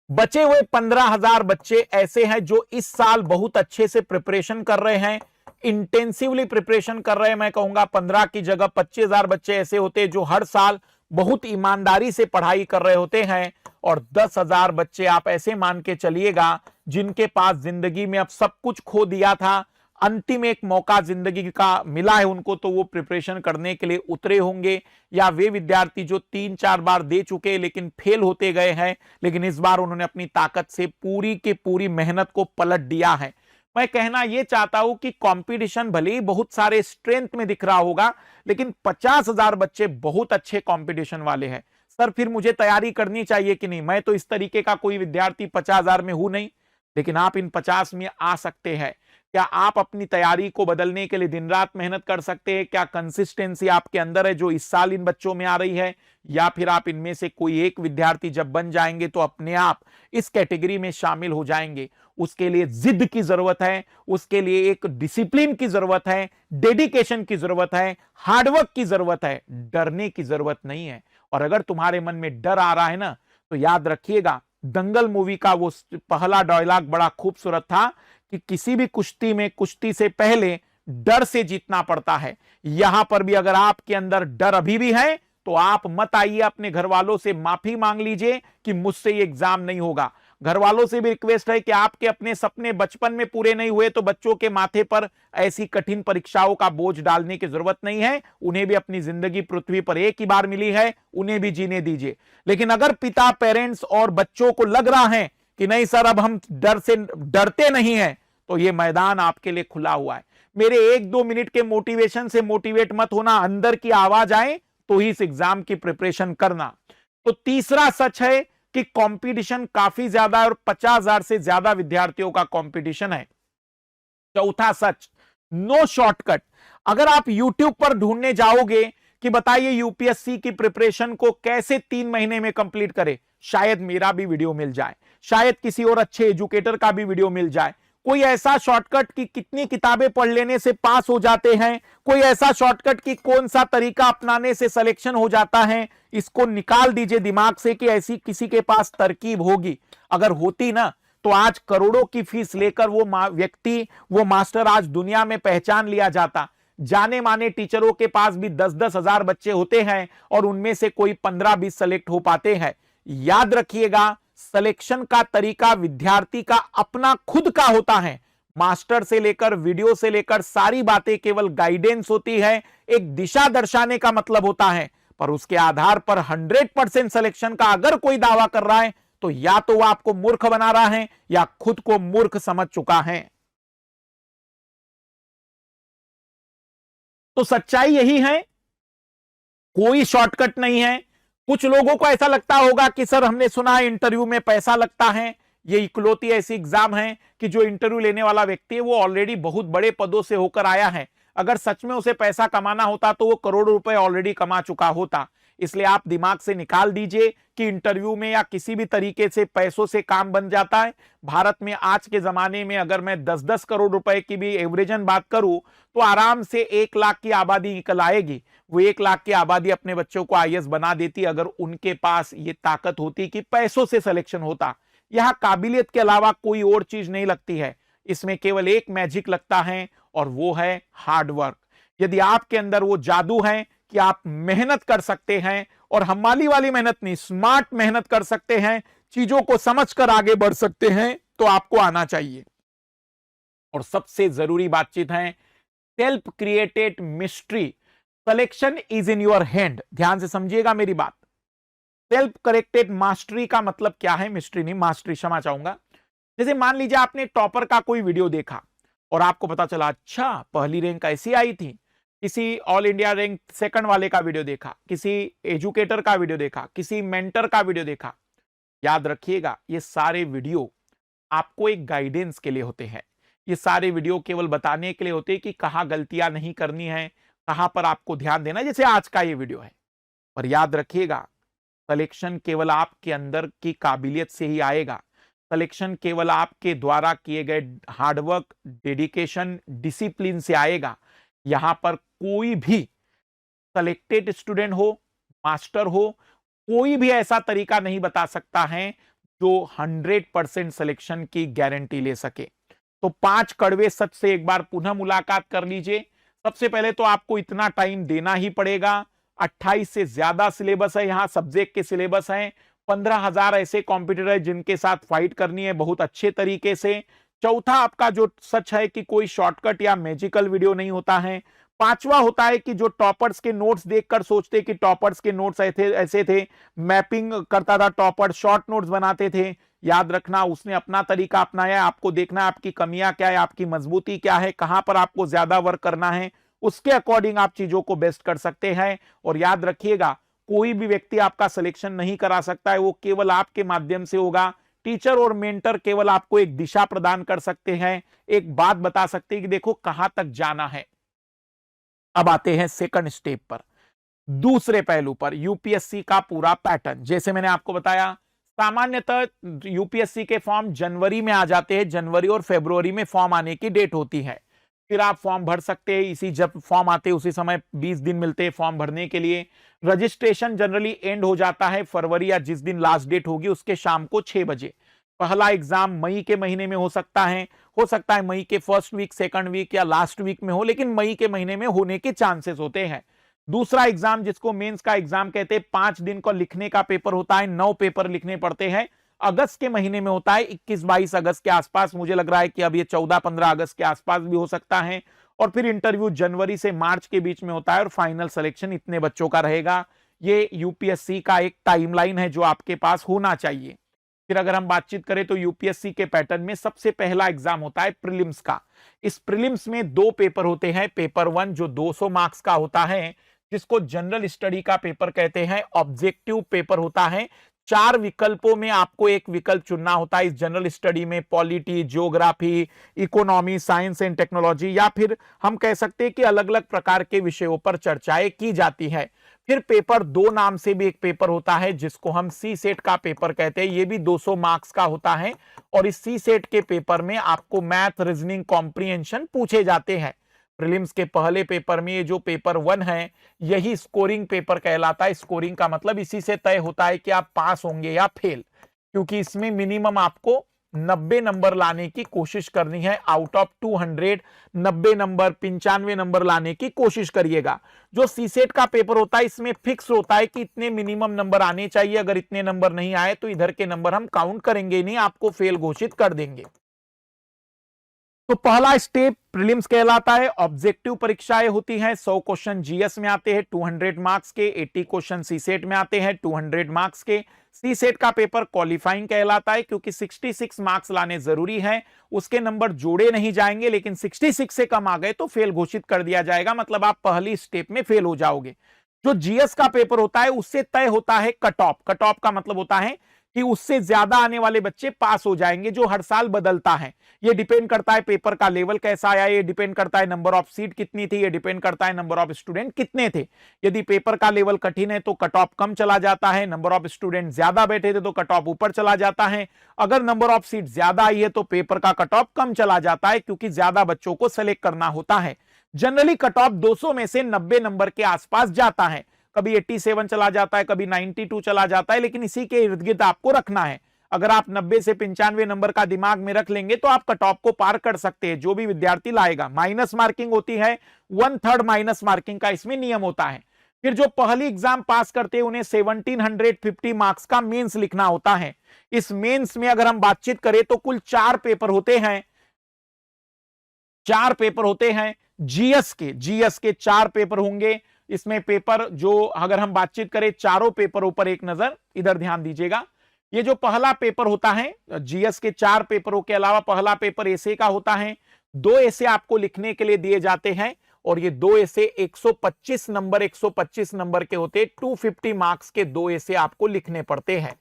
बचे हुए 15,000 बच्चे ऐसे हैं जो इस साल बहुत अच्छे से प्रिपरेशन कर रहे हैं, इंटेंसिवली प्रिपरेशन कर रहे हैं। मैं कहूंगा 15 की जगह 25,000 बच्चे ऐसे होते हैं जो हर साल बहुत ईमानदारी से पढ़ाई कर रहे होते हैं, और 10,000 बच्चे आप ऐसे मान के चलिएगा जिनके पास जिंदगी में अब सब कुछ खो दिया था, अंतिम एक मौका जिंदगी का मिला है उनको, तो वो प्रिपरेशन करने के लिए उतरे होंगे। या वे विद्यार्थी जो 3-4 बार दे चुके लेकिन फेल होते गए हैं, लेकिन इस बार उन्होंने अपनी ताकत से पूरी की पूरी मेहनत को पलट दिया है। मैं कहना यह चाहता हूं कि कंपटीशन भले ही बहुत सारे स्ट्रेंथ में दिख रहा होगा, लेकिन 50,000 बच्चे बहुत अच्छे कंपटीशन वाले हैं। सर फिर मुझे तैयारी करनी चाहिए कि नहीं? मैं तो इस तरीके का कोई विद्यार्थी 50,000 में हूं नहीं, लेकिन आप इन 50 में आ सकते हैं। क्या आप अपनी तैयारी को बदलने के लिए दिन रात मेहनत कर सकते हैं? क्या कंसिस्टेंसी आपके अंदर है जो इस साल इन बच्चों में आ रही है? या फिर आप इनमें से कोई एक विद्यार्थी जब बन जाएंगे तो अपने आप इस कैटेगरी में शामिल हो जाएंगे? उसके लिए जिद की जरूरत है, उसके लिए एक डिसिप्लिन की जरूरत है, डेडिकेशन की जरूरत है, हार्डवर्क की जरूरत है, डरने की जरूरत नहीं है। और अगर तुम्हारे मन में डर आ रहा है ना, तो याद रखिएगा, दंगल मूवी का वो पहला डायलॉग बड़ा खूबसूरत था कि किसी भी कुश्ती में कुश्ती से पहले डर से जीतना पड़ता है। यहां पर भी अगर आपके अंदर डर अभी भी है तो आप मत आइए, अपने घर वालों से माफी मांग लीजिए कि मुझसे ये एग्जाम नहीं होगा। घर वालों से भी रिक्वेस्ट है कि आपके अपने सपने बचपन में पूरे नहीं हुए तो बच्चों के माथे पर ऐसी कठिन परीक्षाओं का बोझ डालने की जरूरत नहीं है। उन्हें भी अपनी जिंदगी पृथ्वी पर एक ही बार मिली है, उन्हें भी जीने दीजिए। लेकिन अगर पिता, पेरेंट्स और बच्चों को लग रहा है कि नहीं सर अब हम डर से डरते नहीं हैं, तो यह मैदान आपके लिए खुला हुआ है। मेरे 1-2 मिनट के मोटिवेशन से मोटिवेट मत होना। अंदर की आवाज आए तो ही इस एग्जाम की प्रिपरेशन करना। तो तीसरा सच है कि कंपटीशन काफी ज्यादा है और 50,000 से ज्यादा विद्यार्थियों का कंपटीशन है। चौथा सच, नो शॉर्टकट। अगर आप YouTube पर ढूंढने जाओगे कि बताइए यूपीएससी की प्रिपरेशन को कैसे 3 महीने में कंप्लीट करें, शायद मेरा भी वीडियो मिल जाए, शायद किसी और अच्छे एजुकेटर का भी वीडियो मिल जाए। कोई ऐसा शॉर्टकट कि कितनी किताबें पढ़ लेने से पास हो जाते हैं, कोई ऐसा शॉर्टकट कि कौन सा तरीका अपनाने से सिलेक्शन हो जाता है, इसको निकाल दीजिए दिमाग से कि ऐसी किसी के पास तरकीब होगी। अगर होती ना तो आज करोड़ों की फीस लेकर वो व्यक्ति, वो मास्टर आज दुनिया में पहचान लिया जाता। जाने माने टीचरों के पास भी 10-10 हजार बच्चे होते हैं और उनमें से कोई 15-20 सेलेक्ट हो पाते हैं। याद रखिएगा, सिलेक्शन का तरीका विद्यार्थी का अपना खुद का होता है। मास्टर से लेकर वीडियो से लेकर सारी बातें केवल गाइडेंस होती है, एक दिशा दर्शाने का मतलब होता है, पर उसके आधार पर 100% सिलेक्शन का अगर कोई दावा कर रहा है तो या तो वह आपको मूर्ख बना रहा है या खुद को मूर्ख समझ चुका है। तो सच्चाई यही है, कोई शॉर्टकट नहीं है। कुछ लोगों को ऐसा लगता होगा कि सर हमने सुना है इंटरव्यू में पैसा लगता है। ये इकलौती ऐसी एग्जाम है कि जो इंटरव्यू लेने वाला व्यक्ति है वो ऑलरेडी बहुत बड़े पदों से होकर आया है। अगर सच में उसे पैसा कमाना होता तो वो करोड़ों रुपए ऑलरेडी कमा चुका होता। इसलिए आप दिमाग से निकाल दीजिए कि इंटरव्यू में या किसी भी तरीके से पैसों से काम बन जाता है। भारत में आज के जमाने में अगर मैं 10-10 करोड़ रुपए की भी एवरेजन बात करूं तो आराम से 1 लाख की आबादी निकल आएगी। वो 1 लाख की आबादी अपने बच्चों को आईएएस बना देती अगर उनके पास ये ताकत होती कि पैसों से सिलेक्शन होता। यहां काबिलियत के अलावा कोई और चीज नहीं लगती है, इसमें केवल एक मैजिक लगता है और वो है हार्डवर्क। यदि आपके अंदर वो जादू है कि आप मेहनत कर सकते हैं, और हमाली वाली मेहनत नहीं, स्मार्ट मेहनत कर सकते हैं, चीजों को समझकर आगे बढ़ सकते हैं, तो आपको आना चाहिए। और सबसे जरूरी बातचीत है self created mystery, selection is in your hand. ध्यान से समझिएगा मेरी बात। सेल्फ करेक्टेड मास्टरी का मतलब क्या है, मिस्ट्री नहीं मास्टरी, क्षमा चाहूंगा। जैसे मान लीजिए आपने टॉपर का कोई वीडियो देखा और आपको पता चला अच्छा पहली रैंक ऐसी आई थी, किसी ऑल इंडिया रैंक सेकंड वाले का वीडियो देखा, किसी एजुकेटर का वीडियो देखा, किसी मेंटर का वीडियो देखा। याद रखिएगा ये सारे वीडियो आपको एक गाइडेंस के लिए होते हैं। ये सारे वीडियो केवल बताने के लिए होते हैं कि कहां गलतियां नहीं करनी है, कहां पर आपको ध्यान देना है, जैसे आज का ये वीडियो है। पर याद रखिएगा सिलेक्शन केवल आपके अंदर की काबिलियत से ही आएगा। सिलेक्शन केवल आपके द्वारा किए गए हार्डवर्क, डेडिकेशन, डिसिप्लिन से आएगा। यहां पर कोई भी सेलेक्टेड स्टूडेंट हो, मास्टर हो, कोई भी ऐसा तरीका नहीं बता सकता है जो 100% सिलेक्शन की गारंटी ले सके। तो 5 कड़वे सच से एक बार पुनः मुलाकात कर लीजिए। सबसे पहले तो आपको इतना टाइम देना ही पड़ेगा। 28 से ज्यादा सिलेबस है, यहां सब्जेक्ट के सिलेबस हैं। 15,000 ऐसे कॉम्पिटिटर है जिनके साथ फाइट करनी है बहुत अच्छे तरीके से। चौथा आपका जो सच है कि कोई शॉर्टकट या मैजिकल वीडियो नहीं होता है। पांचवा होता है कि जो टॉपर्स के नोट्स देखकर सोचते कि टॉपर्स के नोट्स ऐसे थे, मैपिंग करता था टॉपर, शॉर्ट नोट्स बनाते थे। याद रखना उसने अपना तरीका अपनाया, आपको देखना है आपकी कमियां क्या है, आपकी मजबूती क्या है, कहां पर आपको ज्यादा वर्क करना है, उसके अकॉर्डिंग आप चीजों को बेस्ट कर सकते हैं। और याद रखिएगा कोई भी व्यक्ति आपका सिलेक्शन नहीं करा सकता है, वो केवल आपके माध्यम से होगा। टीचर और मेंटर केवल आपको एक दिशा प्रदान कर सकते हैं, एक बात बता सकते हैं कि देखो कहां तक जाना है। अब आते हैं सेकंड स्टेप पर, दूसरे पहलू पर, यूपीएससी का पूरा पैटर्न। जैसे मैंने आपको बताया सामान्यतः यूपीएससी के फॉर्म जनवरी में आ जाते हैं, जनवरी और फरवरी में फॉर्म आने की डेट होती है। फिर आप फॉर्म भर सकते हैं, इसी जब फॉर्म आते हैं उसी समय 20 दिन मिलते हैं फॉर्म भरने के लिए। रजिस्ट्रेशन जनरली एंड हो जाता है फरवरी या जिस दिन लास्ट डेट होगी उसके शाम को 6 बजे। पहला एग्जाम मई के महीने में हो सकता है मई के फर्स्ट वीक, सेकंड वीक या लास्ट वीक में हो, लेकिन मई के महीने में होने के चांसेस होते हैं। दूसरा एग्जाम जिसको मेंस का एग्जाम कहते हैं, 5 दिन को लिखने का पेपर होता है, 9 पेपर लिखने पड़ते हैं, अगस्त के महीने में होता है, 21-22 अगस्त के आसपास। मुझे लग रहा है कि अब ये 14-15 अगस्त के आसपास भी हो सकता है। और फिर इंटरव्यू जनवरी से मार्च के बीच में होता है और फाइनल सिलेक्शन इतने बच्चों का रहेगा। ये यूपीएससी का एक टाइमलाइन है जो आपके पास होना चाहिए। फिर अगर हम बातचीत करें तो यूपीएससी के पैटर्न में सबसे पहला एग्जाम होता है प्रीलिम्स का। इस प्रीलिम्स में 2 पेपर होते हैं। पेपर 1 जो 200 मार्क्स का होता है, जिसको जनरल स्टडी का पेपर कहते हैं, ऑब्जेक्टिव पेपर होता है। 4 विकल्पों में आपको एक विकल्प चुनना होता है इस जनरल स्टडी में, polity, geography, economy, science and technology, या फिर हम कह सकते हैं कि अलग अलग प्रकार के विषयों पर चर्चाएं की जाती है। फिर पेपर 2 नाम से भी एक पेपर होता है जिसको हम सी सेट का पेपर कहते हैं, ये भी 200 मार्क्स का होता है। और इस सी सेट के पेपर में आपको मैथ, रीजनिंग, कॉम्प्रिहेंशन पूछे जाते हैं। प्रीलिम्स के पहले पेपर में ये जो पेपर 1 है यही स्कोरिंग पेपर कहलाता है। स्कोरिंग का मतलब इसी से तय होता है कि आप पास होंगे या फेल, क्योंकि इसमें मिनिमम आपको 90 नंबर लाने की कोशिश करनी है। आउट ऑफ 200 90 नंबर, 95 नंबर लाने की कोशिश करिएगा। जो सीसेट का पेपर होता है इसमें फिक्स होता है कि इतने मिनिमम नंबर आने चाहिए, अगर इतने नंबर नहीं आए तो इधर के नंबर हम काउंट करेंगे नहीं, आपको फेल घोषित कर देंगे। तो पहला स्टेप प्रीलिम्स कहलाता है। ऑब्जेक्टिव परीक्षाएं होती हैं, 100 क्वेश्चन जीएस में आते हैं 200 मार्क्स के, 80 क्वेश्चन सीसेट में आते हैं 200 मार्क्स के। सीसेट का पेपर क्वालिफाइंग कहलाता है क्योंकि 66 मार्क्स लाने जरूरी है, उसके नंबर जोड़े नहीं जाएंगे, लेकिन 66 से कम आ गए तो फेल घोषित कर दिया जाएगा, मतलब आप पहली स्टेप में फेल हो जाओगे। जो जीएस का पेपर होता है उससे तय होता है कट ऑफ। कट ऑफ का मतलब होता है कि उससे ज्यादा आने वाले बच्चे पास हो जाएंगे, जो हर साल बदलता है। ये डिपेंड करता है पेपर का लेवल कैसा आया, ये डिपेंड करता है नंबर ऑफ सीट कितनी थी, ये डिपेंड करता है नंबर ऑफ स्टूडेंट कितने थे। यदि पेपर का लेवल कठिन है तो कट ऑफ कम चला जाता है, नंबर ऑफ स्टूडेंट ज्यादा बैठे थे तो कट ऑफ ऊपर चला जाता है। अगर नंबर ऑफ सीट ज्यादा आई है तो पेपर का कट ऑफ कम चला जाता है, क्योंकि ज्यादा बच्चों को सेलेक्ट करना होता है। जनरली कट ऑफ 200 में से 90 नंबर के आसपास जाता है, कभी 87 चला जाता है, कभी 92 चला जाता है, लेकिन इसी के इर्द गिर्द आपको रखना है। अगर आप 90 से 95 नंबर का दिमाग में रख लेंगे तो आप कट ऑफ को पार कर सकते हैं, जो भी विद्यार्थी लाएगा। माइनस मार्किंग होती है, 1/3 माइनस मार्किंग का इसमें नियम होता है। फिर जो पहली एग्जाम पास करते हैं उन्हें 1750 मार्क्स का मेंस लिखना होता है। इस मेंस में अगर हम बातचीत करें तो कुल 4 पेपर होते हैं। 4 पेपर होते हैं जीएस के 4 पेपर होंगे। इसमें पेपर जो अगर हम बातचीत करें चारों पेपरों पर एक नजर इधर ध्यान दीजिएगा। ये जो पहला पेपर होता है जीएस के 4 पेपरों के अलावा पहला पेपर एसे का होता है। 2 एसे आपको लिखने के लिए दिए जाते हैं और ये 2 एसे 125 नंबर के होते हैं। 250 मार्क्स के 2 एसे आपको लिखने पड़ते हैं।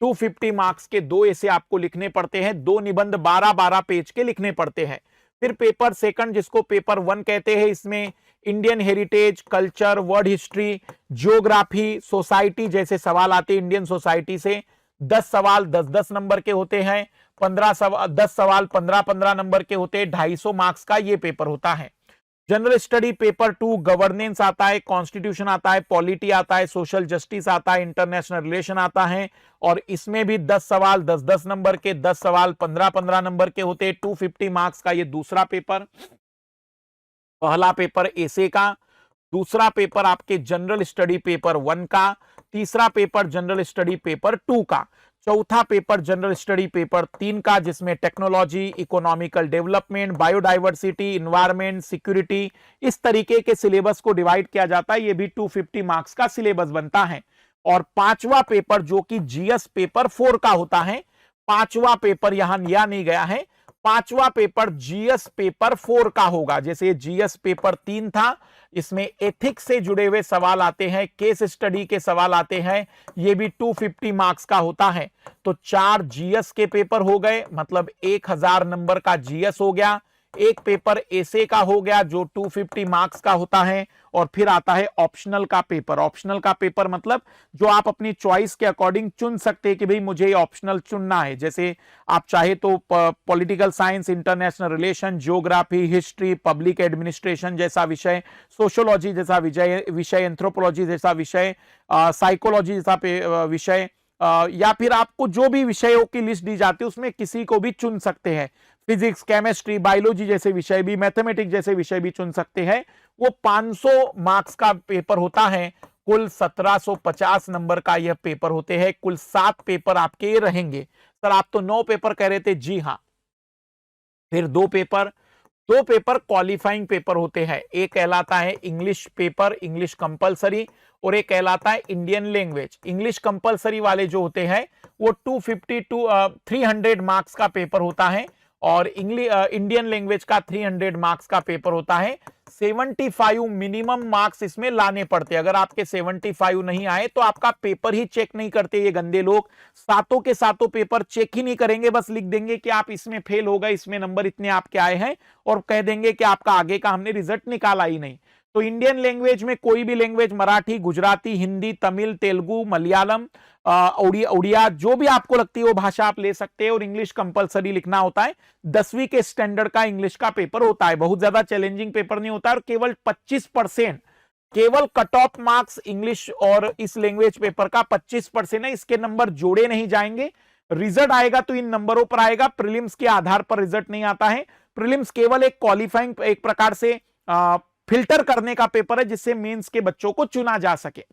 250 मार्क्स के 2 एसे आपको लिखने पड़ते हैं। 2 निबंध 12-12 पेज के लिखने पड़ते हैं। फिर पेपर सेकंड जिसको पेपर 1 कहते हैं, इसमें Indian heritage, culture, world history, geography, society जैसे सवाल आते हैं। इंडियन सोसाइटी से 10 सवाल 10-10 नंबर के होते हैं। 10 सवाल 15-15 नंबर के होते हैं। 250 मार्क्स का ये पेपर होता है। जनरल स्टडी पेपर 2 गवर्नेंस आता है, कॉन्स्टिट्यूशन आता है, पॉलिटी आता है, सोशल जस्टिस आता है, इंटरनेशनल रिलेशन आता है। और इसमें भी 10 सवाल 10-10 नंबर के, 10 सवाल 15-15 नंबर के होते हैं। 250 मार्क्स का ये दूसरा पेपर। पहला पेपर एसे का, दूसरा पेपर आपके जनरल स्टडी पेपर 1 का, तीसरा पेपर जनरल स्टडी पेपर 2 का, चौथा पेपर जनरल स्टडी पेपर 3 का, जिसमें technology, economical development, biodiversity, environment, security, इस तरीके के सिलेबस को डिवाइड किया जाता है। ये भी 250 मार्क्स का सिलेबस बनता है। और पांचवा पेपर जो कि जीएस पेपर 4 का होता है, पांचवा पेपर यहां लिया नहीं गया है, पांचवा पेपर जीएस पेपर 4 का होगा। जैसे जीएस पेपर 3 था, इसमें एथिक्स से जुड़े हुए सवाल आते हैं, केस स्टडी के सवाल आते हैं, ये भी 250 मार्क्स का होता है। तो 4 जीएस के पेपर हो गए, मतलब 1000 नंबर का जीएस हो गया। एक पेपर एसे का हो गया जो 250 मार्क्स का होता है। और फिर आता है ऑप्शनल का पेपर। ऑप्शनल का पेपर मतलब जो आप अपनी चॉइस के अकॉर्डिंग चुन सकते हैं कि भाई मुझे ऑप्शनल चुनना है। जैसे आप चाहे तो political science, international relation, geography, history, public administration जैसा विषय, सोशियोलॉजी जैसा विषय, एंथ्रोपोलॉजी जैसा विषय, साइकोलॉजी जैसा विषय, या फिर आपको जो भी विषयों की लिस्ट दी जाती है उसमें किसी को भी चुन सकते हैं। फिजिक्स, केमिस्ट्री, बायोलॉजी जैसे विषय भी, मैथमेटिक्स जैसे विषय भी चुन सकते हैं। वो 500 मार्क्स का पेपर होता है। कुल 1750 नंबर का यह पेपर होते हैं। कुल 7 पेपर आपके रहेंगे। सर आप तो 9 पेपर कह रहे थे। जी हाँ, फिर 2 पेपर क्वालिफाइंग पेपर होते हैं। एक कहलाता है इंग्लिश पेपर, इंग्लिश कंपलसरी, और एक कहलाता है इंडियन लैंग्वेज। इंग्लिश कंपलसरी वाले जो होते हैं वो 250 to 300 मार्क्स का पेपर होता है। और इंडियन लैंग्वेज का 300 मार्क्स का पेपर होता है। 75 मिनिमम मार्क्स इसमें लाने पड़ते हैं। अगर आपके 75 नहीं आए तो आपका पेपर ही चेक नहीं करते ये गंदे लोग। सातों के सातों पेपर चेक ही नहीं करेंगे, बस लिख देंगे कि आप इसमें फेल हो गए, इसमें नंबर इतने आपके आए हैं, और कह देंगे कि आपका आगे का हमने रिजल्ट निकाला ही नहीं। तो इंडियन लैंग्वेज में कोई भी लैंग्वेज, मराठी, गुजराती, हिंदी, तमिल, तेलुगु, मलयालम, उड़िया, जो भी आपको लगती है वो भाषा आप ले सकते हैं। और इंग्लिश कंपलसरी लिखना होता है। 10वीं के स्टैंडर्ड का इंग्लिश का पेपर होता है, बहुत ज्यादा चैलेंजिंग पेपर नहीं होता है। और केवल 25%, केवल कट ऑफ मार्क्स इंग्लिश और इस लैंग्वेज पेपर का 25% है। इसके नंबर जोड़े नहीं जाएंगे। रिजल्ट आएगा तो इन नंबरों पर आएगा, प्रीलिम्स के आधार पर रिजल्ट नहीं आता है। प्रीलिम्स केवल एक क्वालिफाइंग, एक प्रकार से फिल्टर करने का पेपर है जिससे मेंस के बच्चों को चुना जा सके।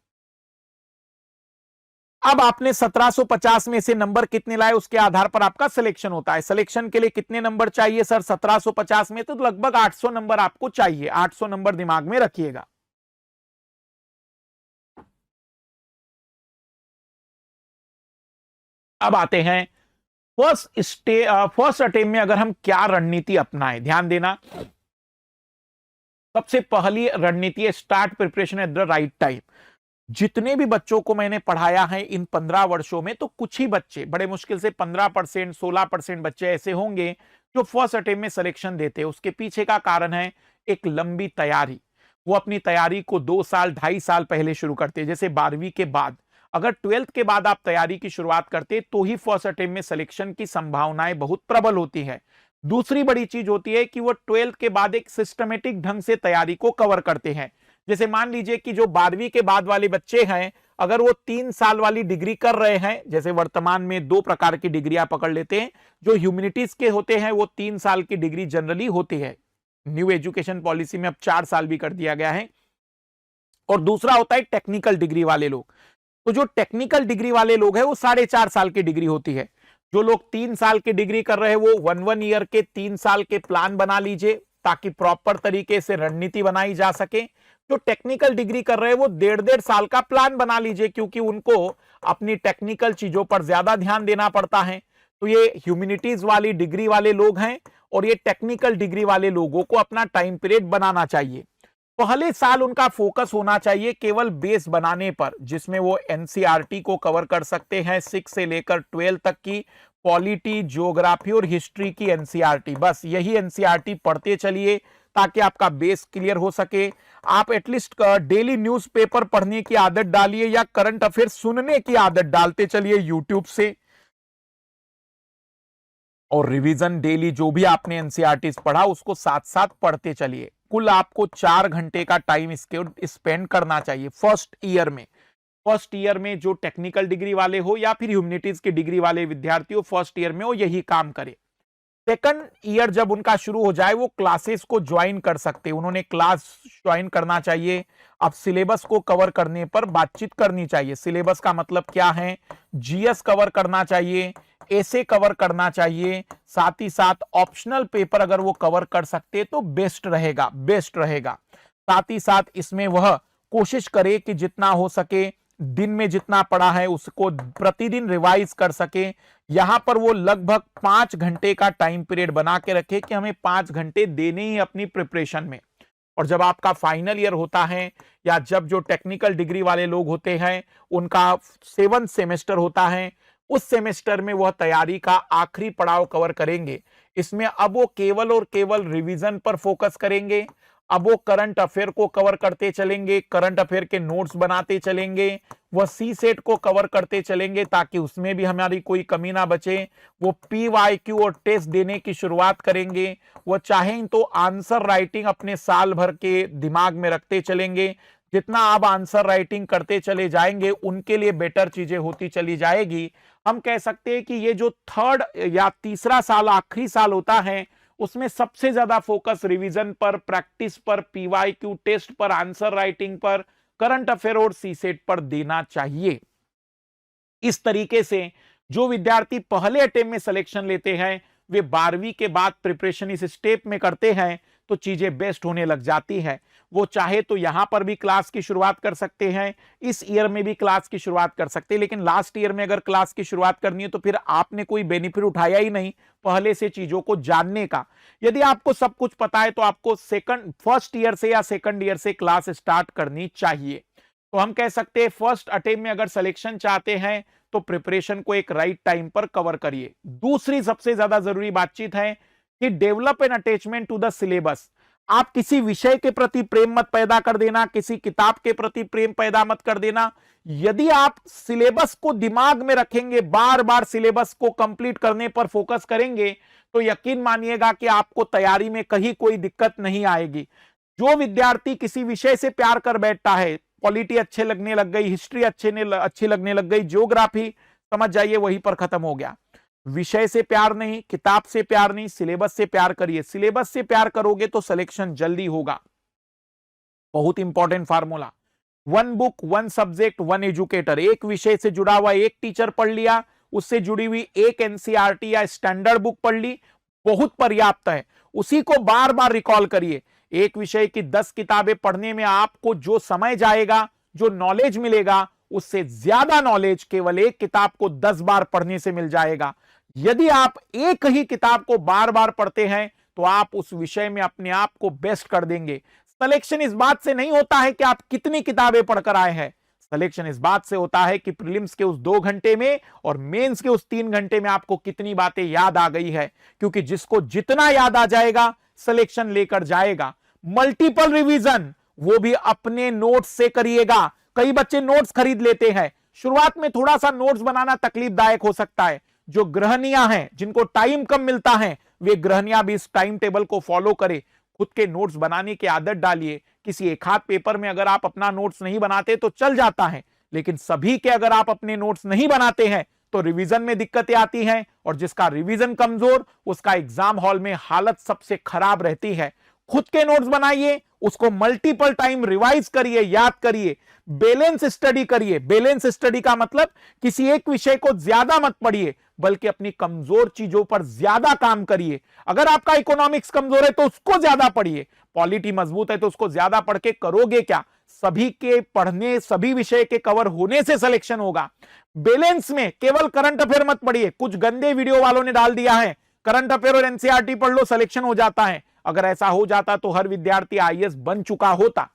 अब आपने 1750 में से नंबर कितने लाए उसके आधार पर आपका सिलेक्शन होता है। सिलेक्शन के लिए कितने नंबर चाहिए सर 1750 में? तो लगभग 800 नंबर आपको चाहिए। 800 नंबर दिमाग में रखिएगा। अब आते हैं फर्स्ट अटेम्प्ट में अगर हम क्या रणनीति अपनाएं। ध्यान देना, सबसे पहली रणनीति है start preparation at the right time. जितने भी बच्चों को मैंने पढ़ाया है इन 15 वर्षों में, तो कुछ ही बच्चे, बड़े मुश्किल से 15%, 16% बच्चे ऐसे होंगे जो फर्स्ट अटेम्प्ट में सिलेक्शन देते हैं। उसके पीछे का कारण है एक लंबी तैयारी। वो अपनी तैयारी को 2 साल, 2.5 साल पहले शुरू करते हैं। जैसे 12वीं के बाद, अगर 12th के बाद आप तैयारी की शुरुआत करते तो ही फर्स्ट अटेम्प्ट में सिलेक्शन की संभावनाएं बहुत प्रबल होती है। दूसरी बड़ी चीज होती है कि वो 12th के बाद एक सिस्टमेटिक ढंग से तैयारी को कवर करते हैं। जैसे मान लीजिए कि जो 12वीं के बाद वाले बच्चे हैं, अगर वो 3 साल वाली डिग्री कर रहे हैं, जैसे वर्तमान में 2 प्रकार की डिग्री आप पकड़ लेते हैं। जो ह्यूमैनिटीज के होते हैं वो 3 साल की डिग्री जनरली होती है। न्यू एजुकेशन पॉलिसी में अब 4 साल भी कर दिया गया है। और दूसरा होता है टेक्निकल डिग्री वाले लोग। तो जो टेक्निकल डिग्री वाले लोग हैं वो 4.5 साल की डिग्री होती है। जो लोग 3 साल की डिग्री कर रहे हैं वो 1 ईयर के 3 साल के प्लान बना लीजिए ताकि प्रॉपर तरीके से रणनीति बनाई जा सके। जो टेक्निकल डिग्री कर रहे हैं वो 1.5 साल का प्लान बना लीजिए, क्योंकि उनको अपनी टेक्निकल चीजों पर ज्यादा ध्यान देना पड़ता है। तो ये ह्यूमैनिटीज वाली डिग्री वाले लोग हैं और ये टेक्निकल डिग्री वाले लोगों को अपना टाइम पीरियड बनाना चाहिए। पहले साल उनका फोकस होना चाहिए केवल बेस बनाने पर, जिसमें वो एनसीईआरटी को कवर कर सकते हैं 6 से लेकर 12 तक की, पॉलिटी, ज्योग्राफी और हिस्ट्री की एनसीईआरटी। बस यही एनसीईआरटी पढ़ते चलिए ताकि आपका बेस क्लियर हो सके। आप एटलीस्ट डेली न्यूज़पेपर पढ़ने की आदत डालिए या करंट अफेयर सुनने की आदत डालते चलिए यूट्यूब से। और रिवीजन डेली जो भी आपने एनसीईआरटी पढ़ा उसको साथ साथ पढ़ते चलिए। कुल आपको 4 घंटे का टाइम इसके स्पेंड करना चाहिए फर्स्ट ईयर में। फर्स्ट ईयर में जो टेक्निकल डिग्री वाले हो या फिर ह्यूमैनिटीज की डिग्री वाले विद्यार्थी हो, फर्स्ट ईयर में वो यही काम करे। सेकंड ईयर जब उनका शुरू हो जाए वो क्लासेस को ज्वाइन कर सकते हैं। उन्होंने क्लास ज्वाइन करना चाहिए। अब सिलेबस को कवर करने पर बातचीत करनी चाहिए। सिलेबस का मतलब क्या है? जीएस कवर करना चाहिए, ऐसे कवर करना चाहिए, साथ ही साथ ऑप्शनल पेपर अगर वो कवर कर सकते तो बेस्ट रहेगा, बेस्ट रहेगा। साथ ही साथ इसमें वह कोशिश करे कि जितना हो सके दिन में जितना पढ़ा है उसको प्रतिदिन रिवाइज कर सके। यहां पर वो लगभग 5 घंटे का टाइम पीरियड बना के रखे कि हमें 5 घंटे देने ही अपनी प्रिपरेशन में। और जब आपका फाइनल ईयर होता है या जब जो टेक्निकल डिग्री वाले लोग होते हैं उनका 7th सेमेस्टर होता है, उस सेमेस्टर में वह तैयारी का आखिरी पड़ाव कवर करेंगे। इसमें अब वो केवल और केवल रिवीजन पर फोकस करेंगे। अब वो करंट अफेयर को कवर करते चलेंगे, करंट अफेयर के नोट्स बनाते चलेंगे, वह सी सेट को कवर करते चलेंगे ताकि उसमें भी हमारी कोई कमी ना बचे। वो पीवाईक्यू और टेस्ट देने की शुरुआत करेंगे। वह चाहें तो आंसर राइटिंग अपने साल भर के दिमाग में रखते चलेंगे। जितना आप आंसर राइटिंग करते चले जाएंगे उनके लिए बेटर चीजें होती चली जाएगी। हम कह सकते हैं कि ये जो 3rd या तीसरा साल, आखिरी साल होता है, उसमें सबसे ज्यादा फोकस रिवीजन पर, प्रैक्टिस पर, पीवाईक्यू टेस्ट पर, आंसर राइटिंग पर, करंट अफेयर और सी सेट पर देना चाहिए। इस तरीके से जो विद्यार्थी पहले अटेम्प्ट में सिलेक्शन लेते हैं वे 12वीं के बाद प्रिपरेशन इस स्टेप में करते हैं तो चीजें बेस्ट होने लग जाती है। वो चाहे तो यहां पर भी क्लास की शुरुआत कर सकते हैं, इस ईयर में भी क्लास की शुरुआत कर सकते हैं, लेकिन लास्ट ईयर में अगर क्लास की शुरुआत करनी है तो फिर आपने कोई बेनिफिट उठाया ही नहीं पहले से चीजों को जानने का। यदि आपको सब कुछ पता है तो आपको फर्स्ट ईयर से या सेकंड ईयर से क्लास स्टार्ट करनी चाहिए। तो हम कह सकते हैं फर्स्ट अटेम्प्ट में अगर सिलेक्शन चाहते हैं तो प्रिपरेशन को एक राइट टाइम पर कवर करिए। दूसरी सबसे ज्यादा जरूरी बातचीत है कि develop an attachment to the syllabus. आप किसी विषय के प्रति प्रेम मत पैदा कर देना, किसी किताब के प्रति प्रेम पैदा मत कर देना। यदि आप सिलेबस को दिमाग में रखेंगे, बार बार सिलेबस को कंप्लीट करने पर फोकस करेंगे, तो यकीन मानिएगा कि आपको तैयारी में कहीं कोई दिक्कत नहीं आएगी। जो विद्यार्थी किसी विषय से प्यार कर बैठता है, पॉलिटी अच्छे लगने लग गई, हिस्ट्री अच्छी लगने लग गई, ज्योग्राफी, समझ जाइए वहीं पर खत्म हो गया। विषय से प्यार नहीं, किताब से प्यार नहीं, सिलेबस से प्यार करिए। सिलेबस से प्यार करोगे तो सिलेक्शन जल्दी होगा। बहुत important formula, 1 book 1 subject 1 educator. एक विषय से जुड़ा हुआ एक टीचर पढ़ लिया, उससे जुड़ी हुई एक एनसीईआरटी या स्टैंडर्ड बुक पढ़ ली, बहुत पर्याप्त है। उसी को बार बार रिकॉल करिए। एक विषय की 10 किताबें पढ़ने में आपको जो समय जाएगा, जो नॉलेज मिलेगा, उससे ज्यादा नॉलेज केवल एक किताब को 10 बार पढ़ने से मिल जाएगा। यदि आप एक ही किताब को बार बार पढ़ते हैं तो आप उस विषय में अपने आप को बेस्ट कर देंगे। सिलेक्शन इस बात से नहीं होता है कि आप कितनी किताबें पढ़कर आए हैं, सिलेक्शन इस बात से होता है कि प्रीलिम्स के उस 2 घंटे में और मेंस के उस 3 घंटे में आपको कितनी बातें याद आ गई है। क्योंकि जिसको जितना याद आ जाएगा सिलेक्शन लेकर जाएगा। मल्टीपल रिवीजन वो भी अपने नोट्स से करिएगा। कई बच्चे नोट्स खरीद लेते हैं, शुरुआत में थोड़ा सा नोट्स बनाना तकलीफदायक हो सकता है। जो गृहणियां हैं, जिनको टाइम कम मिलता है, वे गृहणियां भी इस टाइम टेबल को फॉलो करें। खुद के नोट्स बनाने की आदत डालिए। किसी एक आध पेपर में अगर आप अपना नोट्स नहीं बनाते तो चल जाता है, लेकिन सभी के अगर आप अपने नोट्स नहीं बनाते हैं तो रिवीजन में दिक्कतें आती हैं, और जिसका रिवीजन कमजोर, उसका एग्जाम हॉल में हालत सबसे खराब रहती है। खुद के नोट्स बनाइए, उसको मल्टीपल टाइम रिवाइज करिए, याद करिए, बैलेंस स्टडी करिए। बैलेंस स्टडी का मतलब किसी एक विषय को ज्यादा मत पढ़िए, बल्कि अपनी कमजोर चीजों पर ज्यादा काम करिए। अगर आपका इकोनॉमिक्स कमजोर है तो उसको ज्यादा पढ़िए, पॉलिटी मजबूत है तो उसको ज्यादा पढ़ के करोगे क्या? सभी के पढ़ने, सभी विषय के कवर होने से सिलेक्शन होगा। बैलेंस में केवल करंट अफेयर मत पढ़िए। कुछ गंदे वीडियो वालों ने डाल दिया है, करंट अफेयर और एनसीईआरटी पढ़ लो, सिलेक्शन हो जाता है। अगर ऐसा हो जाता तो हर विद्यार्थी आईएएस बन चुका होता।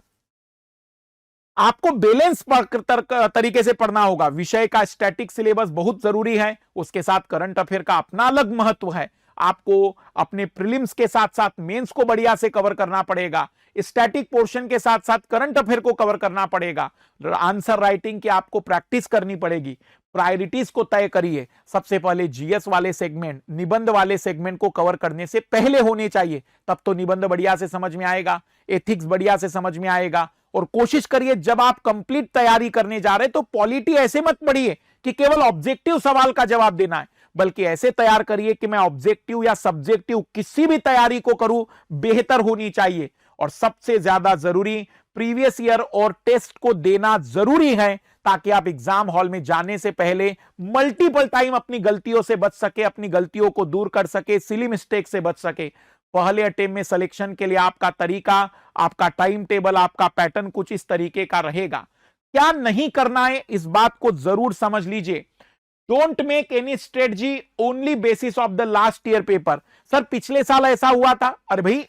आपको बैलेंस तरीके से पढ़ना होगा। विषय का स्टैटिक सिलेबस बहुत जरूरी है, उसके साथ करंट अफेयर का अपना अलग महत्व है। आपको अपने प्रीलिम्स के साथ साथ मेंस को बढ़िया से कवर करना पड़ेगा। स्टैटिक पोर्शन के साथ साथ करंट अफेयर को कवर करना पड़ेगा। आंसर राइटिंग की आपको प्रैक्टिस करनी पड़ेगी। प्रायोरिटीज को तय करिए। सबसे पहले जीएस वाले सेगमेंट, निबंध वाले सेगमेंट को कवर करने से पहले होने चाहिए, तब तो निबंध बढ़िया से समझ में आएगा, एथिक्स बढ़िया से समझ में आएगा। और कोशिश करिए जब आप कंप्लीट तैयारी करने जा रहे हैं तो पॉलिटी ऐसे मत पढ़िए कि केवल ऑब्जेक्टिव सवाल का जवाब देना है, बल्कि ऐसे तैयार करिए कि मैं ऑब्जेक्टिव या सब्जेक्टिव किसी भी तैयारी को करूं, बेहतर होनी चाहिए। और सबसे ज्यादा जरूरी, प्रीवियस ईयर और टेस्ट को देना जरूरी है, ताकि आप एग्जाम हॉल में जाने से पहले मल्टीपल टाइम अपनी गलतियों से बच सके, अपनी गलतियों को दूर कर सके, सिली मिस्टेक से बच सके। पहले अटेम्प्ट में सिलेक्शन के लिए आपका तरीका, आपका टाइम टेबल, आपका पैटर्न कुछ इस तरीके का रहेगा। क्या नहीं करना है इस बात को जरूर समझ लीजिए। Don't make any strategy only basis of the last year paper. Sir पिछले साल ऐसा हुआ था, अरे भाई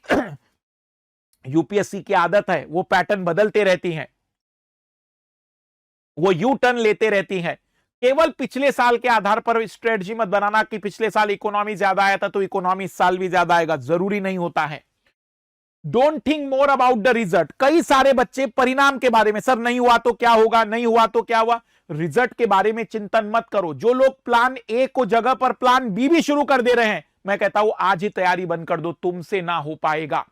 यूपीएससी की आदत है, वो पैटर्न बदलते रहती हैं, वो यू टर्न लेते रहती हैं। केवल पिछले साल के आधार पर स्ट्रेटजी मत बनाना कि पिछले साल इकोनॉमी ज्यादा आया था तो इकोनॉमी इस साल भी ज्यादा आएगा, जरूरी नहीं होता है। Don't think more about the result. कई सारे बच्चे परिणाम के बारे में, सर नहीं हुआ तो क्या होगा, नहीं हुआ तो क्या हुआ, रिजल्ट के बारे में चिंतन मत करो। जो लोग प्लान ए को जगह पर प्लान बी भी शुरू कर दे रहे हैं, मैं कहता हूं आज ही तैयारी बंद कर दो, तुमसे ना हो पाएगा।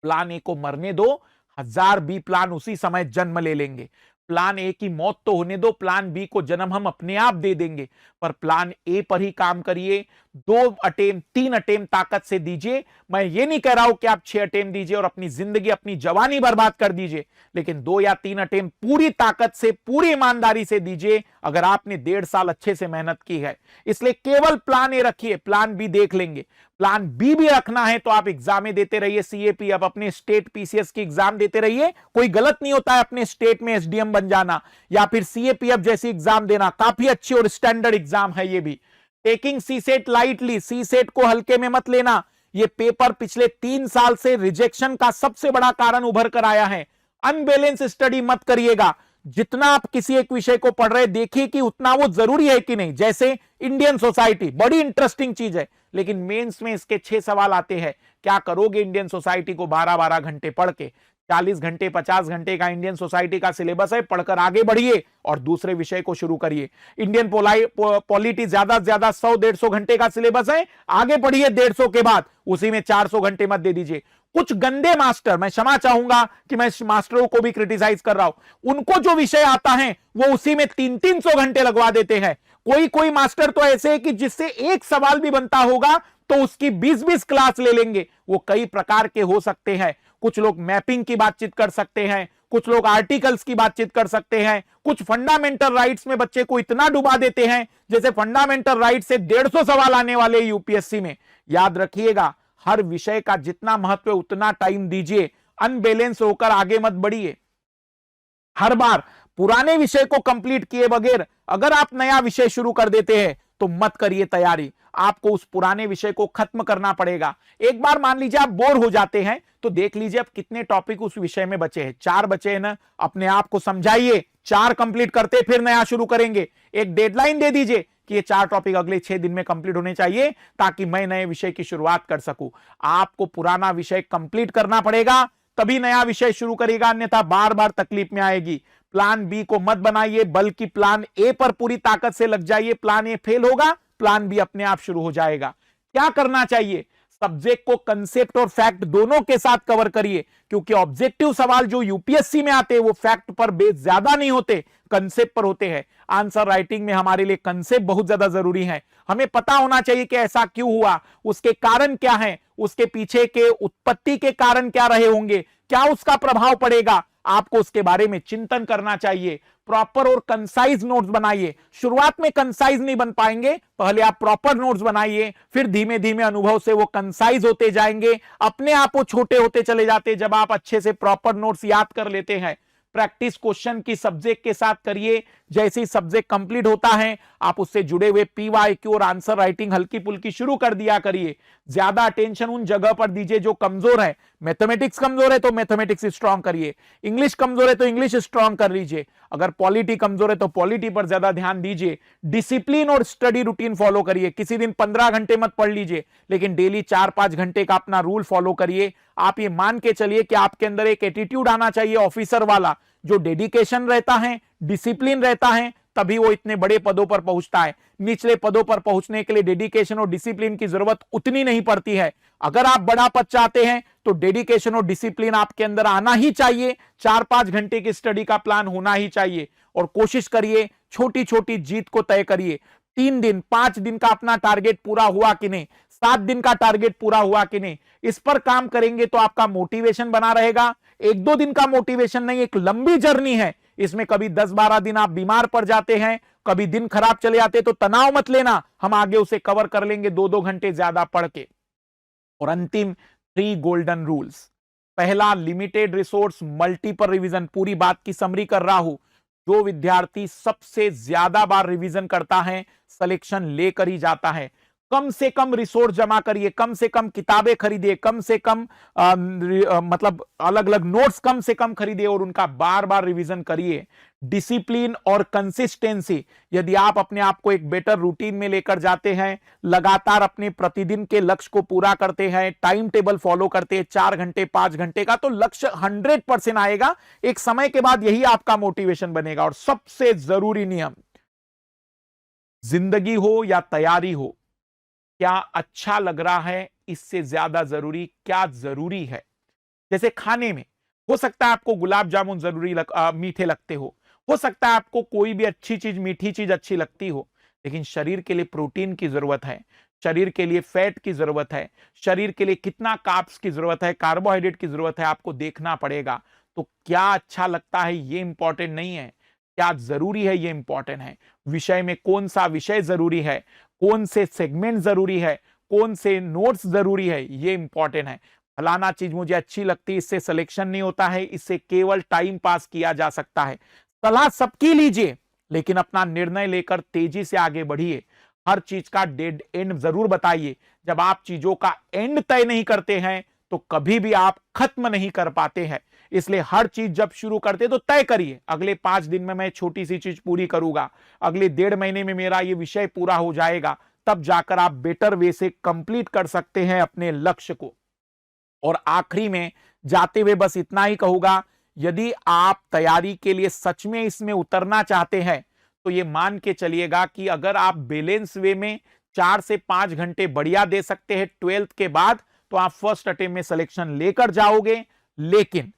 प्लान ए को मरने दो, 1000 बी प्लान उसी समय जन्म ले लेंगे। प्लान ए की मौत तो होने दो, प्लान बी को जन्म हम अपने आप दे देंगे, पर प्लान ए पर ही काम करिए। 2 अटेम्प्ट 3 अटेम्प्ट ताकत से दीजिए। मैं ये नहीं कह रहा हूं कि आप 6 अटेम्प्ट दीजिए और अपनी जिंदगी अपनी जवानी बर्बाद कर दीजिए, लेकिन 2 या 3 अटेम्प्ट पूरी ताकत से पूरी ईमानदारी से दीजिए अगर आपने 1.5 साल अच्छे से मेहनत की है। इसलिए केवल प्लान ए रखिए, प्लान बी देख लेंगे। प्लान बी भी रखना है तो आप एग्जाम देते रहिए, सीएपी अब अपने स्टेट पीसीएस की एग्जाम देते रहिए। कोई गलत नहीं होता है अपने स्टेट में एसडीएम बन जाना या फिर सीएपीएफ जैसी एग्जाम देना, काफी अच्छी और स्टैंडर्ड एग्जाम है ये भी। टेकिंग सीसेट लाइटली, सीसेट को हल्के में मत लेना। ये पेपर पिछले 3 साल से रिजेक्शन का सबसे बड़ा कारण उभर कर आया है। अनबैलेंस स्टडी मत करिएगा। जितना आप किसी एक विषय को पढ़ रहे देखिए कि उतना वो जरूरी है कि नहीं। जैसे इंडियन सोसाइटी बड़ी इंटरेस्टिंग चीज है, लेकिन मेंस में इसके 6 सवाल आते हैं। क्या करोगे इंडियन सोसाइटी को 12-12 घंटे पढ़ के? 40 घंटे 50 घंटे का इंडियन सोसाइटी का सिलेबस है, पढ़कर आगे बढ़िए और दूसरे विषय को शुरू करिए। इंडियन पॉलिटी ज्यादा से ज्यादा 100-150 घंटे का सिलेबस है, आगे बढ़िए 150 के बाद, उसी में 400 घंटे मत दे दीजिए। कुछ गंदे मास्टर, मैं क्षमा चाहूंगा कि मैं मास्टरों को भी क्रिटिसाइज कर रहा हूं, उनको जो विषय आता है वो उसी में 300-300 घंटे लगवा देते हैं। कोई मास्टर तो ऐसे है कि जिससे एक सवाल भी बनता होगा तो उसकी 20-20 क्लास ले लेंगे। वो कई प्रकार के हो सकते हैं। कुछ लोग मैपिंग की बातचीत कर सकते हैं, कुछ लोग आर्टिकल्स की बातचीत कर सकते हैं, कुछ फंडामेंटल राइट्स में बच्चे को इतना डुबा देते हैं जैसे फंडामेंटल राइट से 150 सवाल आने वाले यूपीएससी में। याद रखिएगा, हर विषय का जितना महत्व है उतना टाइम दीजिए। अनबैलेंस होकर आगे मत बढ़िए। हर बार पुराने विषय को कंप्लीट किए बगैर अगर आप नया विषय शुरू कर देते हैं तो मत करिए तैयारी, आपको उस पुराने विषय को खत्म करना पड़ेगा। एक बार मान लीजिए आप बोर हो जाते हैं तो देख लीजिए अब कितने टॉपिक उस विषय में बचे हैं। 4 बचे हैं ना, अपने आप को समझाइए 4 कंप्लीट करते फिर नया शुरू करेंगे। एक डेडलाइन दे दीजिए कि ये 4 टॉपिक अगले 6 दिन में कंप्लीट होने चाहिए ताकि मैं नए विषय की शुरुआत कर सकूं। आपको पुराना विषय कंप्लीट करना पड़ेगा तभी नया विषय शुरू करेगा, अन्यथा बार बार तकलीफ में आएगी। प्लान बी को मत बनाइए बल्कि प्लान ए पर पूरी ताकत से लग जाइए। प्लान ए फेल होगा, प्लान बी अपने आप शुरू हो जाएगा। क्या करना चाहिए? सब्जेक्ट को कंसेप्ट और फैक्ट दोनों के साथ कवर करिए, क्योंकि ऑब्जेक्टिव सवाल जो यूपीएससी में आते हैं वो फैक्ट पर बेस ज्यादा नहीं होते, कंसेप्ट पर होते हैं। आंसर राइटिंग में हमारे लिए कंसेप्ट बहुत ज्यादा जरूरी है। हमें पता होना चाहिए कि ऐसा क्यों हुआ, उसके कारण क्या है, उसके पीछे के उत्पत्ति के कारण क्या रहे होंगे, क्या उसका प्रभाव पड़ेगा, आपको उसके बारे में चिंतन करना चाहिए। प्रॉपर और कंसाइज नोट्स बनाइए। शुरुआत में कंसाइज नहीं बन पाएंगे, पहले आप प्रॉपर नोट्स बनाइए, फिर धीमे धीमे अनुभव से वो कंसाइज होते जाएंगे, अपने आप वो छोटे होते चले जाते जब आप अच्छे से प्रॉपर नोट्स याद कर लेते हैं। प्रैक्टिस क्वेश्चन की सब्जेक्ट के साथ करिए। जैसे ही सब्जेक्ट कंप्लीट होता है आप उससे जुड़े हुए पीवाईक्यू और आंसर राइटिंग हल्की फुल्की शुरू कर दिया करिए। ज्यादा अटेंशन उन जगह पर दीजिए जो कमजोर है। मैथमेटिक्स कमजोर है तो मैथमेटिक्स स्ट्रांग करिए, इंग्लिश कमजोर है तो इंग्लिश स्ट्रांग कर लीजिए, अगर पॉलिटी कमजोर है तो पॉलिटी पर ज्यादा ध्यान दीजिए। डिसिप्लिन और स्टडी रूटीन फॉलो करिए। किसी दिन 15 घंटे मत पढ़ लीजिए, लेकिन डेली 4-5 घंटे का अपना रूल फॉलो करिए। आप ये मान के चलिए कि आपके अंदर एक एटीट्यूड आना चाहिए ऑफिसर वाला, जो डेडिकेशन रहता है, डिसिप्लिन रहता है, तभी वो इतने बड़े पदों पर पहुंचता है। निचले पदों पर पहुंचने के लिए डेडिकेशन और डिसिप्लिन की जरूरत उतनी नहीं पड़ती है। अगर आप बड़ा पद चाहते हैं तो डेडिकेशन और डिसिप्लिन आपके अंदर आना ही चाहिए। 4-5 घंटे की स्टडी का प्लान होना ही चाहिए और कोशिश करिए छोटी छोटी जीत को तय करिए। 3 दिन 5 दिन का अपना टारगेट पूरा हुआ कि नहीं, 7 दिन का टारगेट पूरा हुआ कि नहीं, इस पर काम करेंगे तो आपका मोटिवेशन बना रहेगा। 1-2 दिन का मोटिवेशन नहीं, एक लंबी जर्नी है। इसमें कभी 10-12 दिन आप बीमार पड़ जाते हैं, कभी दिन खराब चले जाते, तो तनाव मत लेना, हम आगे उसे कवर कर लेंगे 2-2 घंटे ज्यादा पढ़ के। और अंतिम 3 गोल्डन रूल्स। पहला, लिमिटेड रिसोर्स मल्टीपल रिवीजन। पूरी बात की समरी कर रहा हूं। जो विद्यार्थी सबसे ज्यादा बार रिवीजन करता है सिलेक्शन लेकर ही जाता है। कम से कम रिसोर्स जमा करिए, कम से कम किताबें खरीदिए, कम से कम मतलब अलग अलग नोट्स कम से कम खरीदिए और उनका बार बार रिवीजन करिए। डिसिप्लिन और कंसिस्टेंसी, यदि आप अपने आप को एक बेटर रूटीन में लेकर जाते हैं, लगातार अपने प्रतिदिन के लक्ष्य को पूरा करते हैं, टाइम टेबल फॉलो करते हैं 4 घंटे 5 घंटे का, तो लक्ष्य 100% आएगा। एक समय के बाद यही आपका मोटिवेशन बनेगा। और सबसे जरूरी नियम, जिंदगी हो या तैयारी हो, क्या अच्छा लग रहा है इससे ज्यादा जरूरी क्या जरूरी है। जैसे खाने में हो सकता है आपको गुलाब जामुन मीठे लगते हो सकता है आपको कोई भी अच्छी चीज मीठी चीज अच्छी लगती हो, लेकिन शरीर के लिए प्रोटीन की जरूरत है। शरीर के लिए फैट की जरूरत है, शरीर के लिए कितना कार्ब्स की जरूरत है, कार्बोहाइड्रेट की जरूरत है, आपको देखना पड़ेगा। तो क्या अच्छा लगता है ये इंपॉर्टेंट नहीं है, क्या जरूरी है ये इंपॉर्टेंट है। विषय में कौन सा विषय जरूरी है, कौन से सेगमेंट जरूरी है, कौन से नोट्स जरूरी है, ये इंपॉर्टेंट है। फलाना चीज मुझे अच्छी लगती है, इससे सिलेक्शन नहीं होता है, इससे केवल टाइम पास किया जा सकता है। सलाह सबकी लीजिए, लेकिन अपना निर्णय लेकर तेजी से आगे बढ़िए। हर चीज का डेड एंड जरूर बताइए। जब आप चीजों का एंड तय नहीं करते हैं तो कभी भी आप खत्म नहीं कर पाते हैं। इसलिए हर चीज जब शुरू करते तो तय करिए, अगले 5 दिन में मैं छोटी सी चीज पूरी करूंगा, अगले 1.5 महीने में मेरा ये विषय पूरा हो जाएगा, तब जाकर आप बेटर वे से कंप्लीट कर सकते हैं अपने लक्ष्य को। और आखिरी में जाते हुए बस इतना ही कहूंगा, यदि आप तैयारी के लिए सच में इसमें उतरना चाहते हैं तो ये मान के चलिएगा कि अगर आप बैलेंस वे में 4 से 5 घंटे बढ़िया दे सकते हैं 12th के बाद, तो आप फर्स्ट अटेम्प्ट में सिलेक्शन लेकर जाओगे। लेकिन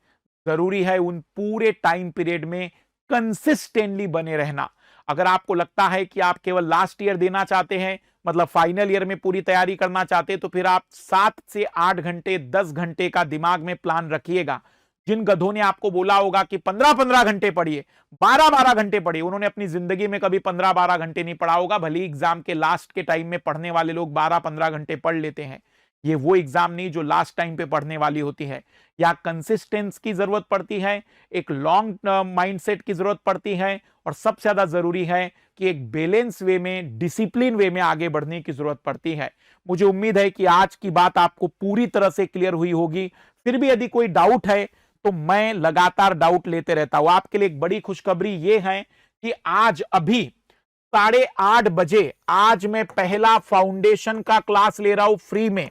जरूरी है उन पूरे टाइम पीरियड में कंसिस्टेंटली बने रहना। अगर आपको लगता है कि आप केवल लास्ट ईयर देना चाहते हैं, मतलब फाइनल ईयर में पूरी तैयारी करना चाहते हैं, तो फिर आप 7 से 8 घंटे 10 घंटे का दिमाग में प्लान रखिएगा। जिन गधों ने आपको बोला होगा कि 15-15 घंटे पढ़िए, 12-12 घंटे पढ़िए, उन्होंने अपनी जिंदगी में कभी 15-12 घंटे नहीं पढ़ा होगा। भले एग्जाम के लास्ट के टाइम में पढ़ने वाले लोग 12-15 घंटे पढ़ लेते हैं, ये वो एग्जाम नहीं जो लास्ट टाइम पे पढ़ने वाली होती है। या कंसिस्टेंस की जरूरत पड़ती है, एक लॉन्ग माइंडसेट की जरूरत पड़ती है, और सबसे ज्यादा जरूरी है कि एक बैलेंस वे में, डिसिप्लिन वे में आगे बढ़ने की जरूरत पड़ती है। मुझे उम्मीद है कि आज की बात आपको पूरी तरह से क्लियर हुई होगी। फिर भी यदि कोई डाउट है तो मैं लगातार डाउट लेते रहता हूं। आपके लिए एक बड़ी खुशखबरी यह है कि आज अभी 8:30 बजे आज मैं पहला फाउंडेशन का क्लास ले रहा हूं फ्री में।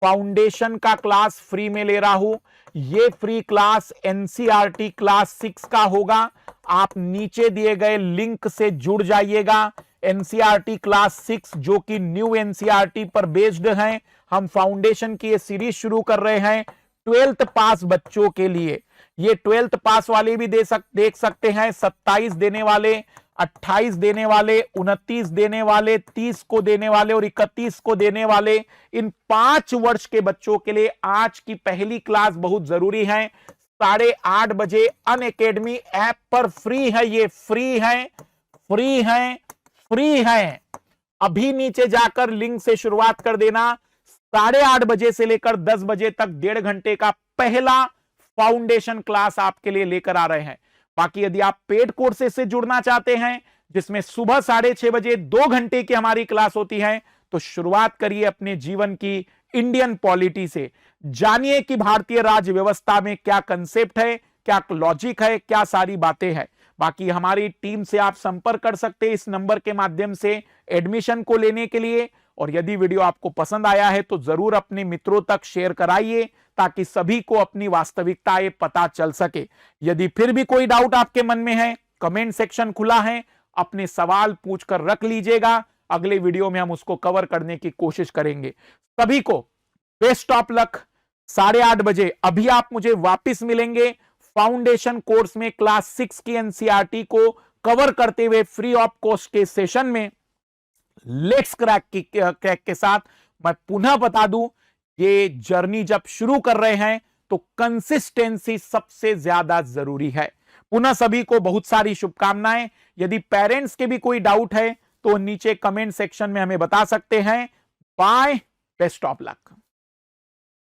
फाउंडेशन का क्लास फ्री में ले रहा हूं। यह फ्री क्लास एनसीईआरटी क्लास 6 का होगा। आप नीचे दिए गए लिंक से जुड़ जाइएगा। एनसीईआरटी क्लास 6 जो कि न्यू एनसीईआरटी पर बेस्ड है। हम फाउंडेशन की यह सीरीज शुरू कर रहे हैं 12th पास बच्चों के लिए। ये 12th पास वाले भी देख सकते हैं। 27 देने वाले, 28 देने वाले, 29 देने वाले, 30 को देने वाले और 31 को देने वाले, इन 5 वर्ष के बच्चों के लिए आज की पहली क्लास बहुत जरूरी है। 8:30 बजे अनअकैडमी ऐप पर फ्री है। ये फ्री है, फ्री है, फ्री है। अभी नीचे जाकर लिंक से शुरुआत कर देना। 8:30 बजे से लेकर 10 बजे तक 1.5 घंटे का पहला फाउंडेशन क्लास आपके लिए लेकर आ रहे हैं। बाकी यदि आप पेड कोर्सेज से जुड़ना चाहते हैं, जिसमें सुबह 6:30 बजे 2 घंटे की हमारी क्लास होती है, तो शुरुआत करिए अपने जीवन की इंडियन पॉलिटी से। जानिए कि भारतीय राज्य व्यवस्था में क्या कंसेप्ट है, क्या लॉजिक है, क्या सारी बातें हैं। बाकी हमारी टीम से आप संपर्क कर सकते हैं इस नंबर के माध्यम से एडमिशन को लेने के लिए। और यदि वीडियो आपको पसंद आया है तो जरूर अपने मित्रों तक शेयर कराइए, ताकि सभी को अपनी वास्तविकताएं पता चल सके। यदि फिर भी कोई डाउट आपके मन में है, कमेंट सेक्शन खुला है, अपने सवाल पूछकर रख लीजिएगा। अगले वीडियो में हम उसको कवर करने की कोशिश करेंगे। सभी को बेस्ट ऑफ लक। 8:30 बजे अभी आप मुझे वापस मिलेंगे फाउंडेशन कोर्स में क्लास 6 की एनसीईआरटी को कवर करते हुए फ्री ऑफ कॉस्ट के सेशन में लेट्स क्रैक के साथ। मैं पुनः बता दूं, ये जर्नी जब शुरू कर रहे हैं तो कंसिस्टेंसी सबसे ज्यादा जरूरी है। पुनः सभी को बहुत सारी शुभकामनाएं। यदि पेरेंट्स के भी कोई डाउट है तो नीचे कमेंट सेक्शन में हमें बता सकते हैं। Bye, best of luck.